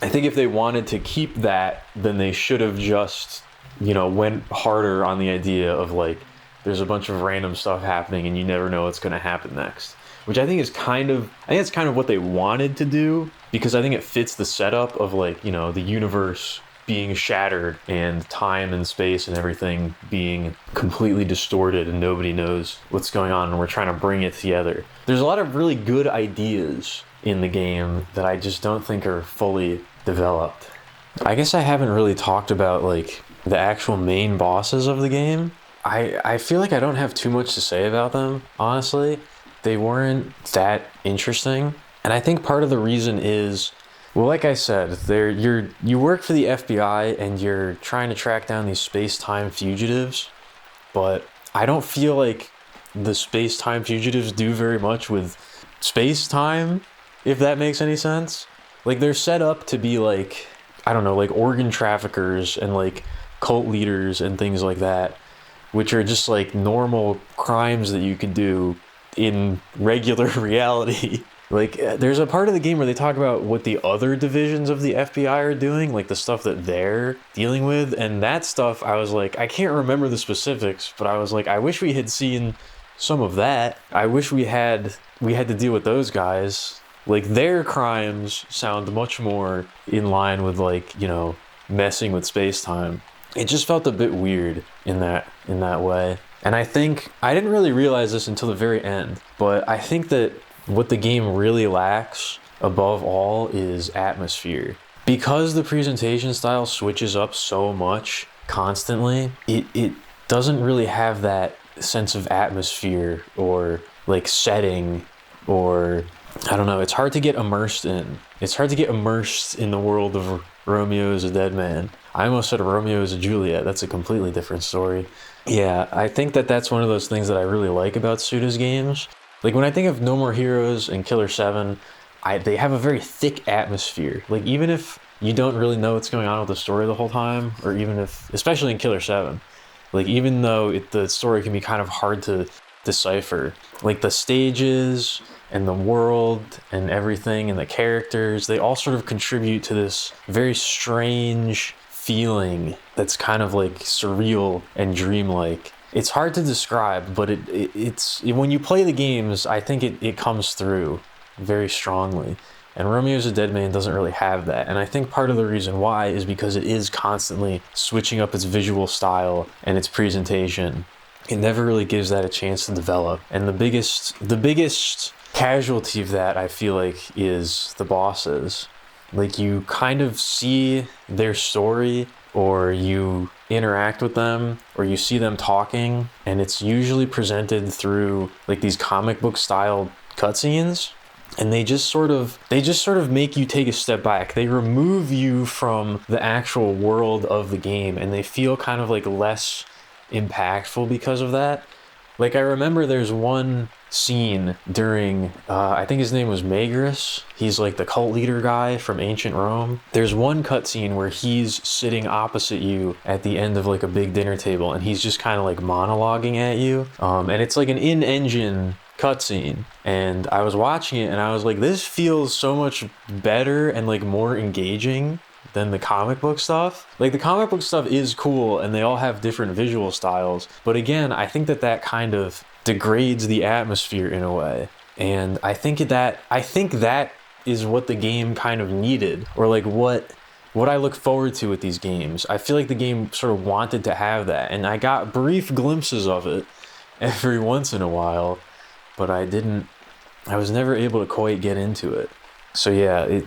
I think if they wanted to keep that, then they should have just, went harder on the idea of like, there's a bunch of random stuff happening and you never know what's going to happen next. Which I think it's kind of what they wanted to do, because I think it fits the setup of like, the universe being shattered and time and space and everything being completely distorted and nobody knows what's going on, and we're trying to bring it together. There's a lot of really good ideas in the game that I just don't think are fully developed. I guess I haven't really talked about like the actual main bosses of the game. I feel like I don't have too much to say about them, honestly. They weren't that interesting. And I think part of the reason is, well, like I said, you work for the FBI and you're trying to track down these space-time fugitives, but I don't feel like the space-time fugitives do very much with space-time, if that makes any sense. Like, they're set up to be like, I don't know, like organ traffickers and like cult leaders and things like that, which are just like normal crimes that you could do in regular reality. Like, there's a part of the game where they talk about what the other divisions of the FBI are doing, like the stuff that they're dealing with, and that stuff, I was like, I can't remember the specifics, but I was like, I wish we had seen some of that. I wish we had to deal with those guys. Like, their crimes sound much more in line with like, messing with space-time. It just felt a bit weird in that way. And I think I didn't really realize this until the very end, but I think that what the game really lacks above all is atmosphere. Because the presentation style switches up so much constantly, it doesn't really have that sense of atmosphere or like setting, or I don't know, it's hard to get immersed in. It's hard to get immersed in the world of Romeo is a Dead Man. I almost said Romeo is a Juliet. That's a completely different story. Yeah, I think that that's one of those things that I really like about Suda's games. Like when I think of No More Heroes and Killer 7, they have a very thick atmosphere. Like even if you don't really know what's going on with the story the whole time, or even if, especially in Killer 7, like even though the story can be kind of hard to decipher, like the stages and the world and everything and the characters, they all sort of contribute to this very strange feeling that's kind of like surreal and dreamlike. It's hard to describe, but it's when you play the games, I think it comes through very strongly. And Romeo's a Dead Man doesn't really have that. And I think part of the reason why is because it is constantly switching up its visual style and its presentation. It never really gives that a chance to develop. And the biggest casualty of that, I feel like, is the bosses. Like you kind of see their story, or you interact with them, or you see them talking, and it's usually presented through like these comic book style cutscenes, and they just sort of make you take a step back. They remove you from the actual world of the game, and they feel kind of like less impactful because of that. Like I remember there's one scene during I think his name was Magus. He's like the cult leader guy from ancient Rome. There's one cutscene where he's sitting opposite you at the end of like a big dinner table, and he's just kind of like monologuing at you, and it's like an in-engine cutscene. And I was watching it and I was like, this feels so much better and like more engaging than the comic book stuff. Like the comic book stuff is cool and they all have different visual styles, but again, I think that kind of degrades the atmosphere in a way. And I think that is what the game kind of needed, or like what I look forward to with these games. I feel like the game sort of wanted to have that, and I got brief glimpses of it every once in a while, but I was never able to quite get into it. So yeah,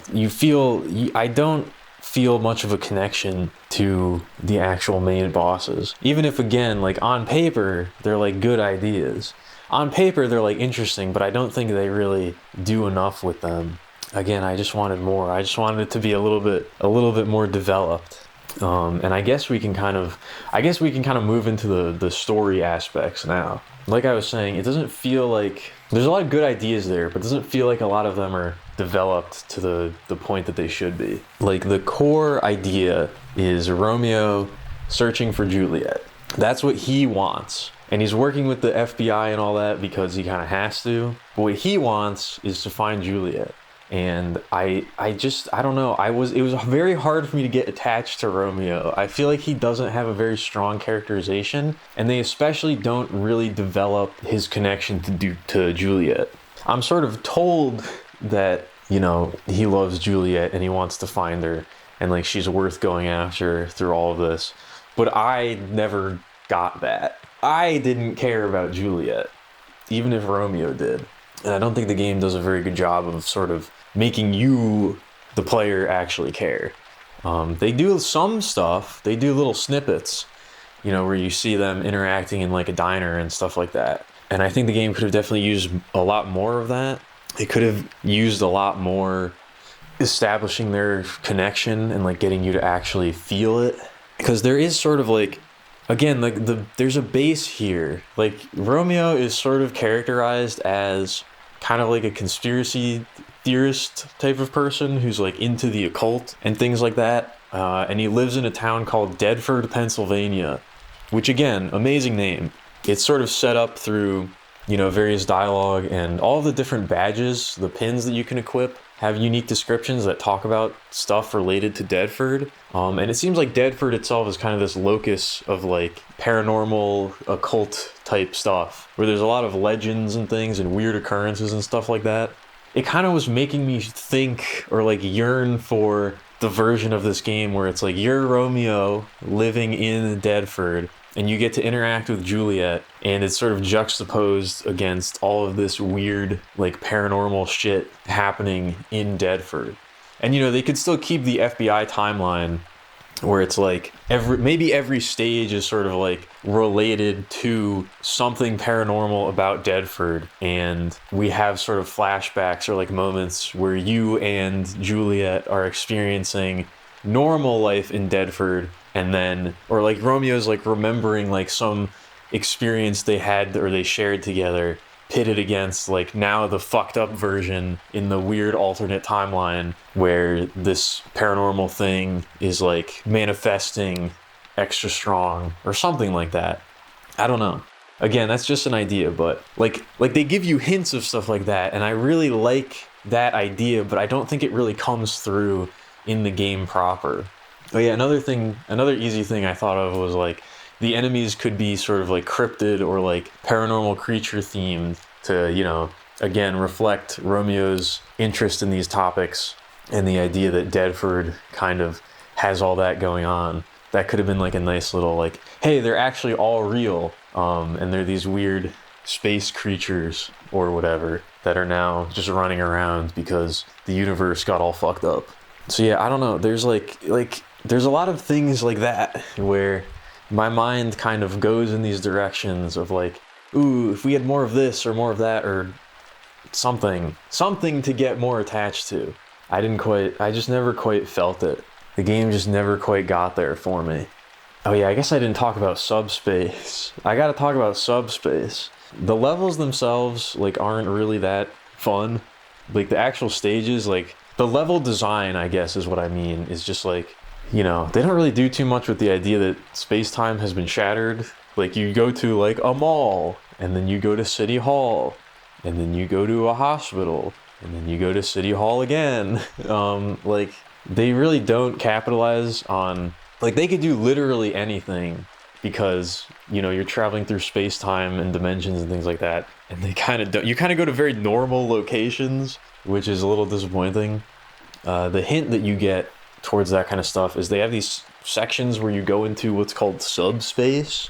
I don't feel much of a connection to the actual main bosses. Even if, again, like on paper, they're like good ideas. On paper, they're like interesting, but I don't think they really do enough with them. Again, I just wanted more. I just wanted it to be a little bit more developed. And I guess we can kind of move into the story aspects now. Like I was saying, it doesn't feel like there's a lot of good ideas there, but it doesn't feel like a lot of them are developed to the point that they should be. Like the core idea is Romeo searching for Juliet. That's what he wants. And he's working with the FBI and all that because he kind of has to. But what he wants is to find Juliet. And I don't know. It was very hard for me to get attached to Romeo. I feel like he doesn't have a very strong characterization, and they especially don't really develop his connection to Juliet. I'm sort of told that, you know, he loves Juliet and he wants to find her, and like she's worth going after through all of this. But I never got that. I didn't care about Juliet, even if Romeo did. And I don't think the game does a very good job of sort of making you, the player, actually care. They do some stuff. They do little snippets, you know, where you see them interacting in like a diner and stuff like that. And I think the game could have definitely used a lot more of that. It could have used a lot more establishing their connection and like getting you to actually feel it. Because there is sort of like, again, like there's a base here. Like Romeo is sort of characterized as kind of like a conspiracy theorist type of person who's like into the occult and things like that. And he lives in a town called Deadford, Pennsylvania, which, again, amazing name. It's sort of set up through, you know, various dialogue, and all of the different badges, the pins that you can equip, have unique descriptions that talk about stuff related to Deadford. And it seems like Deadford itself is kind of this locus of like paranormal, occult type stuff, where there's a lot of legends and things and weird occurrences and stuff like that. It kind of was making me think or like yearn for the version of this game where it's like you're Romeo living in Deadford, and you get to interact with Juliet, and it's sort of juxtaposed against all of this weird, like, paranormal shit happening in Deadford. And, you know, they could still keep the FBI timeline where it's like maybe every stage is sort of like related to something paranormal about Deadford, and we have sort of flashbacks or like moments where you and Juliet are experiencing normal life in Deadford, and then, or like Romeo's like remembering like some experience they had or they shared together, pitted against like now the fucked up version in the weird alternate timeline where this paranormal thing is like manifesting extra strong or something like that. I don't know. Again, that's just an idea, but like they give you hints of stuff like that, and I really like that idea, but I don't think it really comes through in the game proper. But yeah, another easy thing I thought of was like the enemies could be sort of like cryptid or like paranormal creature themed to, you know, again, reflect Romeo's interest in these topics and the idea that Deadford kind of has all that going on. That could have been like a nice little like, hey, they're actually all real, and they're these weird space creatures or whatever that are now just running around because the universe got all fucked up. So yeah, I don't know. There's like there's a lot of things like that where my mind kind of goes in these directions of like, ooh, if we had more of this or more of that or something to get more attached to. I just never quite felt it. The game just never quite got there for me. Oh yeah, I guess I didn't talk about Subspace. I gotta talk about Subspace. The levels themselves, like, aren't really that fun. Like, the actual stages, like, the level design, I guess is what I mean, is just like, you know, they don't really do too much with the idea that space-time has been shattered. Like, you go to, like, a mall, and then you go to City Hall, and then you go to a hospital, and then you go to City Hall again. Like, they really don't capitalize on... Like, they could do literally anything because, you know, you're traveling through space-time and dimensions and things like that, and they kind of don't... You kind of go to very normal locations, which is a little disappointing. The hint that you get towards that kind of stuff is they have these sections where you go into what's called subspace,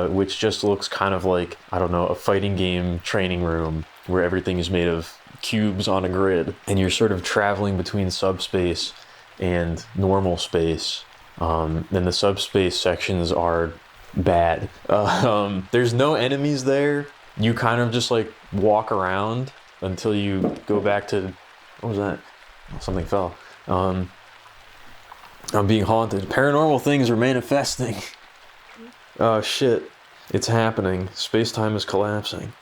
which just looks kind of like, I don't know, a fighting game training room where everything is made of cubes on a grid, and you're sort of traveling between subspace and normal space. Then the subspace sections are bad. There's no enemies there. You kind of just like walk around until you go back to... What was that? Something fell. I'm being haunted. Paranormal things are manifesting. Oh shit. It's happening. Space-time is collapsing.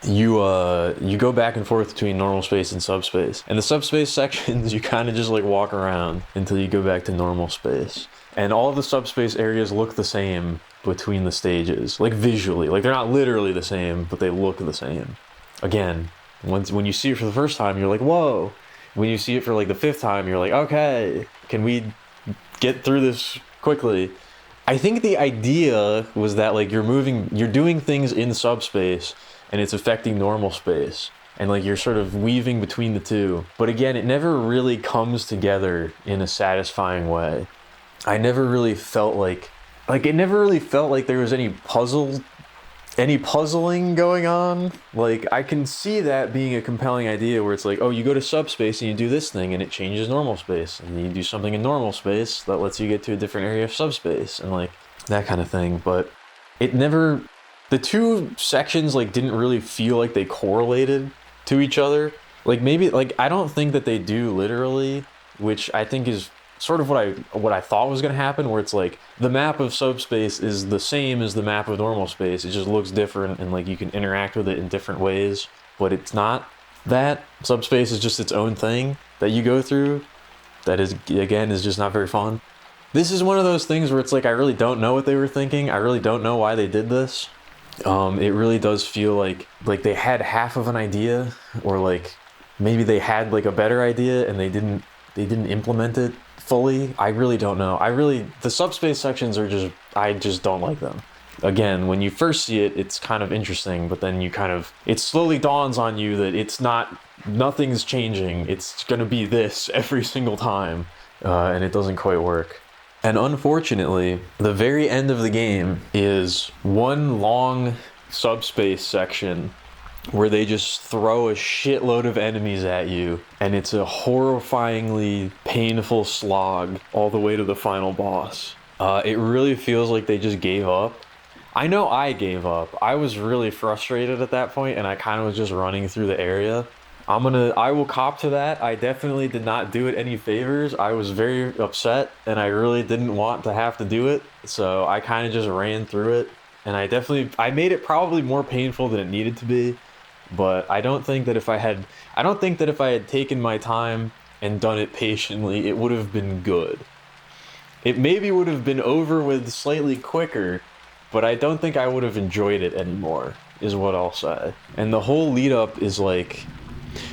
You go back and forth between normal space and subspace. And the subspace sections, you kind of just like walk around until you go back to normal space. And all of the subspace areas look the same between the stages. Like visually. Like they're not literally the same, but they look the same. Again, when you see it for the first time, you're like, whoa. When you see it for like the fifth time, you're like, okay, can we get through this quickly? I think the idea was that like you're doing things in subspace and it's affecting normal space. And like you're sort of weaving between the two. But again, it never really comes together in a satisfying way. I never really felt like it never really felt like there was any puzzling going on. Like, I can see that being a compelling idea where it's like, oh, you go to subspace and you do this thing and it changes normal space. And then you do something in normal space that lets you get to a different area of subspace and like that kind of thing. But it never... The two sections like didn't really feel like they correlated to each other. Like maybe, like, I don't think that they do literally, which I think is sort of what I thought was going to happen, where it's like the map of subspace is the same as the map of normal space. It just looks different and like you can interact with it in different ways, but it's not that. Subspace is just its own thing that you go through that is, again, is just not very fun. This is one of those things where it's like I really don't know what they were thinking. I really don't know why they did this. It really does feel like they had half of an idea, or like maybe they had like a better idea and they didn't implement it fully. I really don't know. The subspace sections are just, I just don't like them. Again, when you first see it, it's kind of interesting, but then it slowly dawns on you that nothing's changing. It's gonna be this every single time, and it doesn't quite work. And unfortunately, the very end of the game is one long subspace section where they just throw a shitload of enemies at you, and it's a horrifyingly painful slog all the way to the final boss. It really feels like they just gave up. I know I gave up. I was really frustrated at that point, and I kind of was just running through the area. I will cop to that. I definitely did not do it any favors. I was very upset, and I really didn't want to have to do it, so I kind of just ran through it. And I made it probably more painful than it needed to be. But I don't think that if I had taken my time and done it patiently, it would have been good. It maybe would have been over with slightly quicker, but I don't think I would have enjoyed it anymore, is what I'll say. And the whole lead up is like,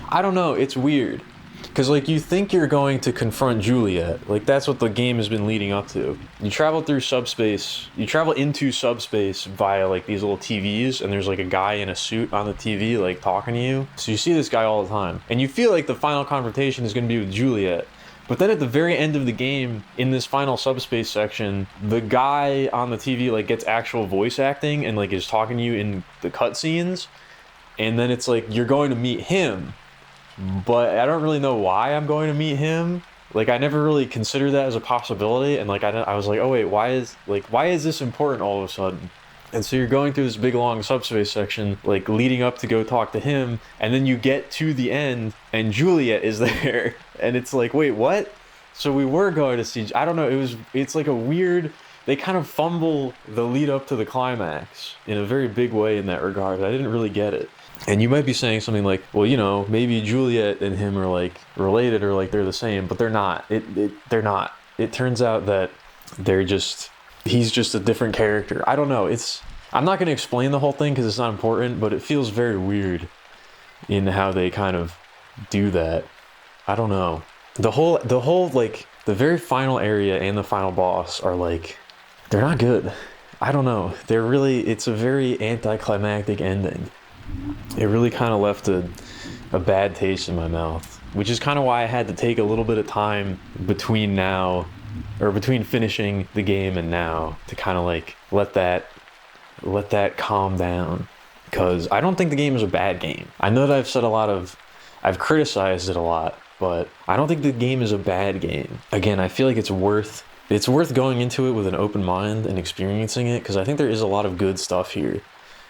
I don't know, it's weird. Because, like, you think you're going to confront Juliet. Like, that's what the game has been leading up to. You travel into subspace via, like, these little TVs, and there's, like, a guy in a suit on the TV, like, talking to you. So you see this guy all the time. And you feel like the final confrontation is going to be with Juliet. But then at the very end of the game, in this final subspace section, the guy on the TV, like, gets actual voice acting and, like, is talking to you in the cutscenes. And then it's like, you're going to meet him. But I don't really know why I'm going to meet him. Like, I never really considered that as a possibility, and like I was like, oh wait, why is this important all of a sudden? And so you're going through this big long subspace section, like leading up to go talk to him, and then you get to the end, and Juliet is there, and it's like, wait, what? So we were going to see, I don't know, it's like a weird, they kind of fumble the lead up to the climax in a very big way in that regard. I didn't really get it. And you might be saying something like, well, you know, maybe Juliet and him are like related or like they're the same, but they're not. They're not. It turns out that he's just a different character. I don't know. I'm not going to explain the whole thing because it's not important, but it feels very weird in how they kind of do that. I don't know. The whole like the very final area and the final boss are like, they're not good. I don't know. It's a very anticlimactic ending. It really kind of left a bad taste in my mouth, which is kind of why I had to take a little bit of time between finishing the game and now to kind of like let that calm down, because I don't think the game is a bad game. I know that I've criticized it a lot, but I don't think the game is a bad game. Again, I feel like it's worth going into it with an open mind and experiencing it, because I think there is a lot of good stuff here.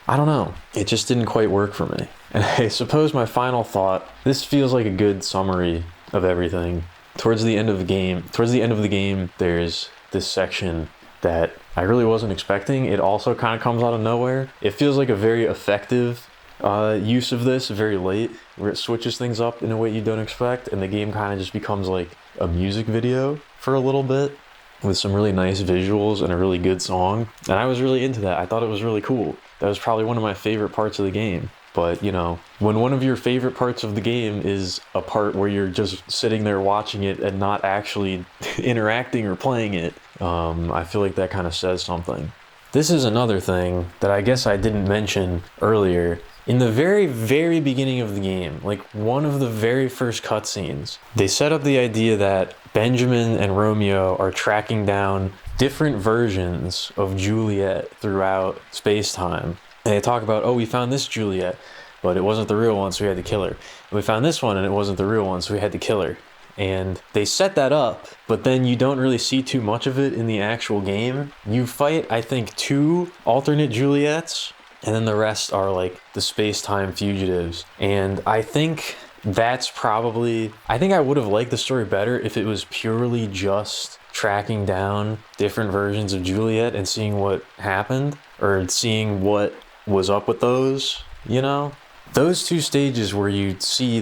I don't know. It just didn't quite work for me. And I suppose my final thought, this feels like a good summary of everything. Towards the end of the game, there's this section that I really wasn't expecting. It also kind of comes out of nowhere. It feels like a very effective use of this very late, where it switches things up in a way you don't expect, and the game kind of just becomes like a music video for a little bit with some really nice visuals and a really good song. And I was really into that. I thought it was really cool. That was probably one of my favorite parts of the game. But, you know, when one of your favorite parts of the game is a part where you're just sitting there watching it and not actually interacting or playing it, I feel like that kind of says something. This is another thing that I guess I didn't mention earlier. In the very, very beginning of the game, like one of the very first cutscenes, they set up the idea that Benjamin and Romeo are tracking down different versions of Juliet throughout space-time. And they talk about, oh, we found this Juliet, but it wasn't the real one, so we had to kill her. And we found this one, and it wasn't the real one, so we had to kill her. And they set that up, but then you don't really see too much of it in the actual game. You fight, I think, 2 alternate Juliets, and then the rest are like the space-time fugitives. And I think I would have liked the story better if it was purely just tracking down different versions of Juliet and seeing what happened, or seeing what was up with those, you know? Those 2 stages where you see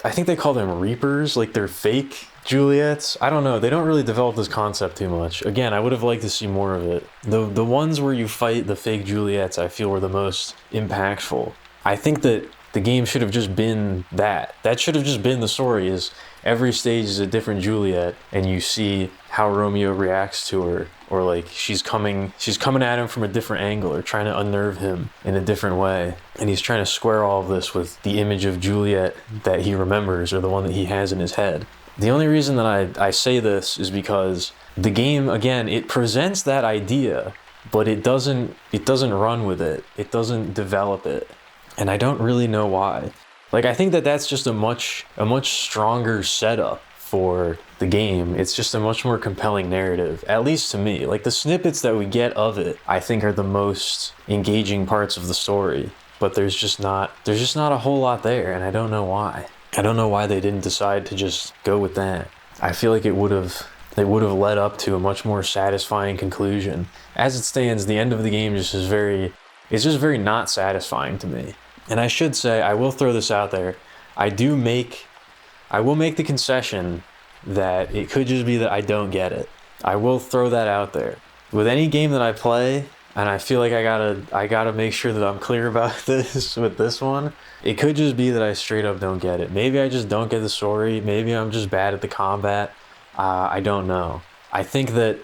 I think they call them Reapers, like they're fake Juliets. I don't know, they don't really develop this concept too much. Again, I would have liked to see more of it. The ones where you fight the fake Juliets, I feel, were the most impactful. I think that the game should have just been that. That should have just been the story, is every stage is a different Juliet, and you see how Romeo reacts to her, or like she's coming at him from a different angle, or trying to unnerve him in a different way. And he's trying to square all of this with the image of Juliet that he remembers, or the one that he has in his head. The only reason that I say this is because the game, again, it presents that idea, but it doesn't run with it. It doesn't develop it. And I don't really know why. Like, I think that that's just a much stronger setup for the game. It's just a much more compelling narrative, at least to me. Like, the snippets that we get of it, I think, are the most engaging parts of the story. But there's just not a whole lot there, and I don't know why. I don't know why they didn't decide to just go with that. I feel like it would have led up to a much more satisfying conclusion. As it stands, the end of the game it's just very not satisfying to me. And I should say, I will throw this out there, I will make the concession that it could just be that I don't get it. I will throw that out there. With any game that I play, and I feel like I gotta make sure that I'm clear about this with this one, it could just be that I straight up don't get it. Maybe I just don't get the story. Maybe I'm just bad at the combat. I don't know. I think that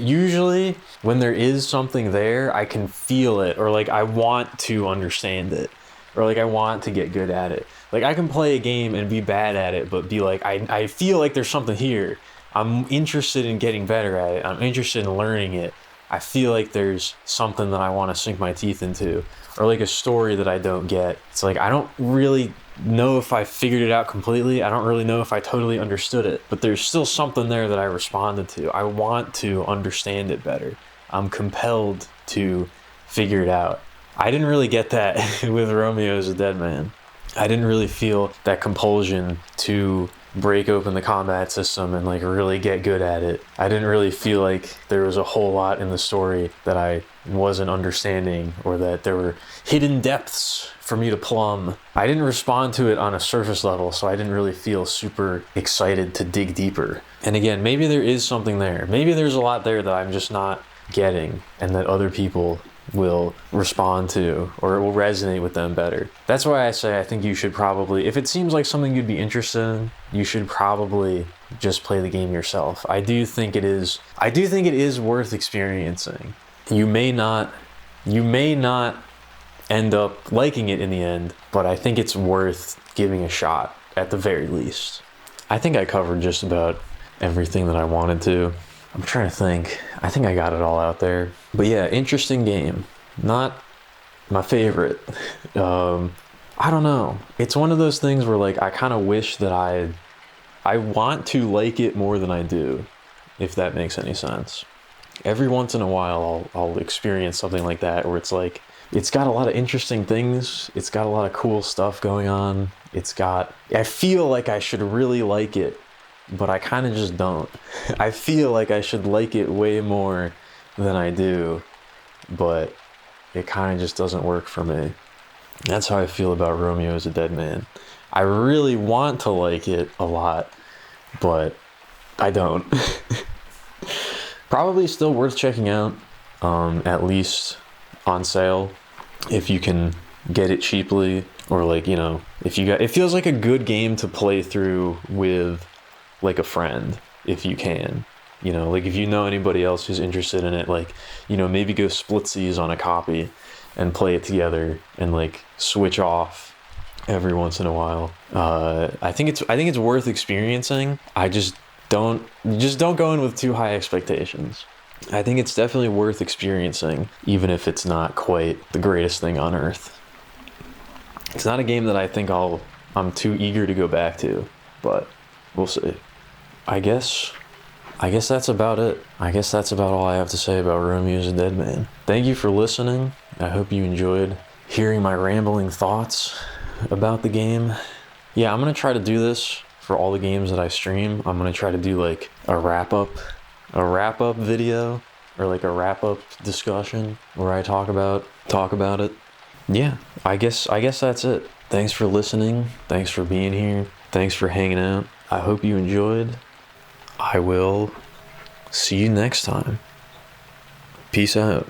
usually when there is something there, I can feel it, or like I want to understand it, or like I want to get good at it. Like, I can play a game and be bad at it, but be like, I feel like there's something here. I'm interested in getting better at it. I'm interested in learning it. I feel like there's something that I want to sink my teeth into, or like a story that I don't get. It's like, I don't really know if I figured it out completely. I don't really know if I totally understood it, but there's still something there that I responded to. I want to understand it better. I'm compelled to figure it out. I didn't really get that with Romeo is a Dead Man. I didn't really feel that compulsion to break open the combat system and like really get good at it. I didn't really feel like there was a whole lot in the story that I wasn't understanding, or that there were hidden depths for me to plumb. I didn't respond to it on a surface level, so I didn't really feel super excited to dig deeper. And again, maybe there is something there. Maybe there's a lot there that I'm just not getting, and that other people will respond to, or it will resonate with them better. That's why I say I think you should probably, if it seems like something you'd be interested in, you should probably just play the game yourself. I do think it is worth experiencing. You may not end up liking it in the end, but I think it's worth giving a shot at the very least. I think I covered just about everything that I wanted to. I'm trying to think. I think I got it all out there. But yeah, interesting game. Not my favorite. I don't know. It's one of those things where like I kind of wish that I want to like it more than I do, if that makes any sense. Every once in a while I'll experience something like that where it's like, it's got a lot of interesting things. It's got a lot of cool stuff going on. I feel like I should really like it, but I kind of just don't. I feel like I should like it way more than I do, but it kind of just doesn't work for me. That's how I feel about Romeo is a Dead Man. I really want to like it a lot, but I don't. Probably still worth checking out, at least on sale, if you can get it cheaply, or like, you know, it feels like a good game to play through with like a friend, if you can, you know, like if you know anybody else who's interested in it, like, you know, maybe go splitsies on a copy and play it together and like switch off every once in a while. I think it's worth experiencing. Just don't go in with too high expectations. I think it's definitely worth experiencing, even if it's not quite the greatest thing on earth. It's not a game that I think I'm too eager to go back to, but we'll see. I guess that's about it. I guess that's about all I have to say about Romeo is a Dead Man. Thank you for listening. I hope you enjoyed hearing my rambling thoughts about the game. Yeah, I'm going to try to do this for all the games that I stream. I'm going to try to do like a wrap-up video, or like a wrap-up discussion where I talk about it. Yeah, I guess that's it. Thanks for listening. Thanks for being here. Thanks for hanging out. I hope you enjoyed. I will see you next time. Peace out.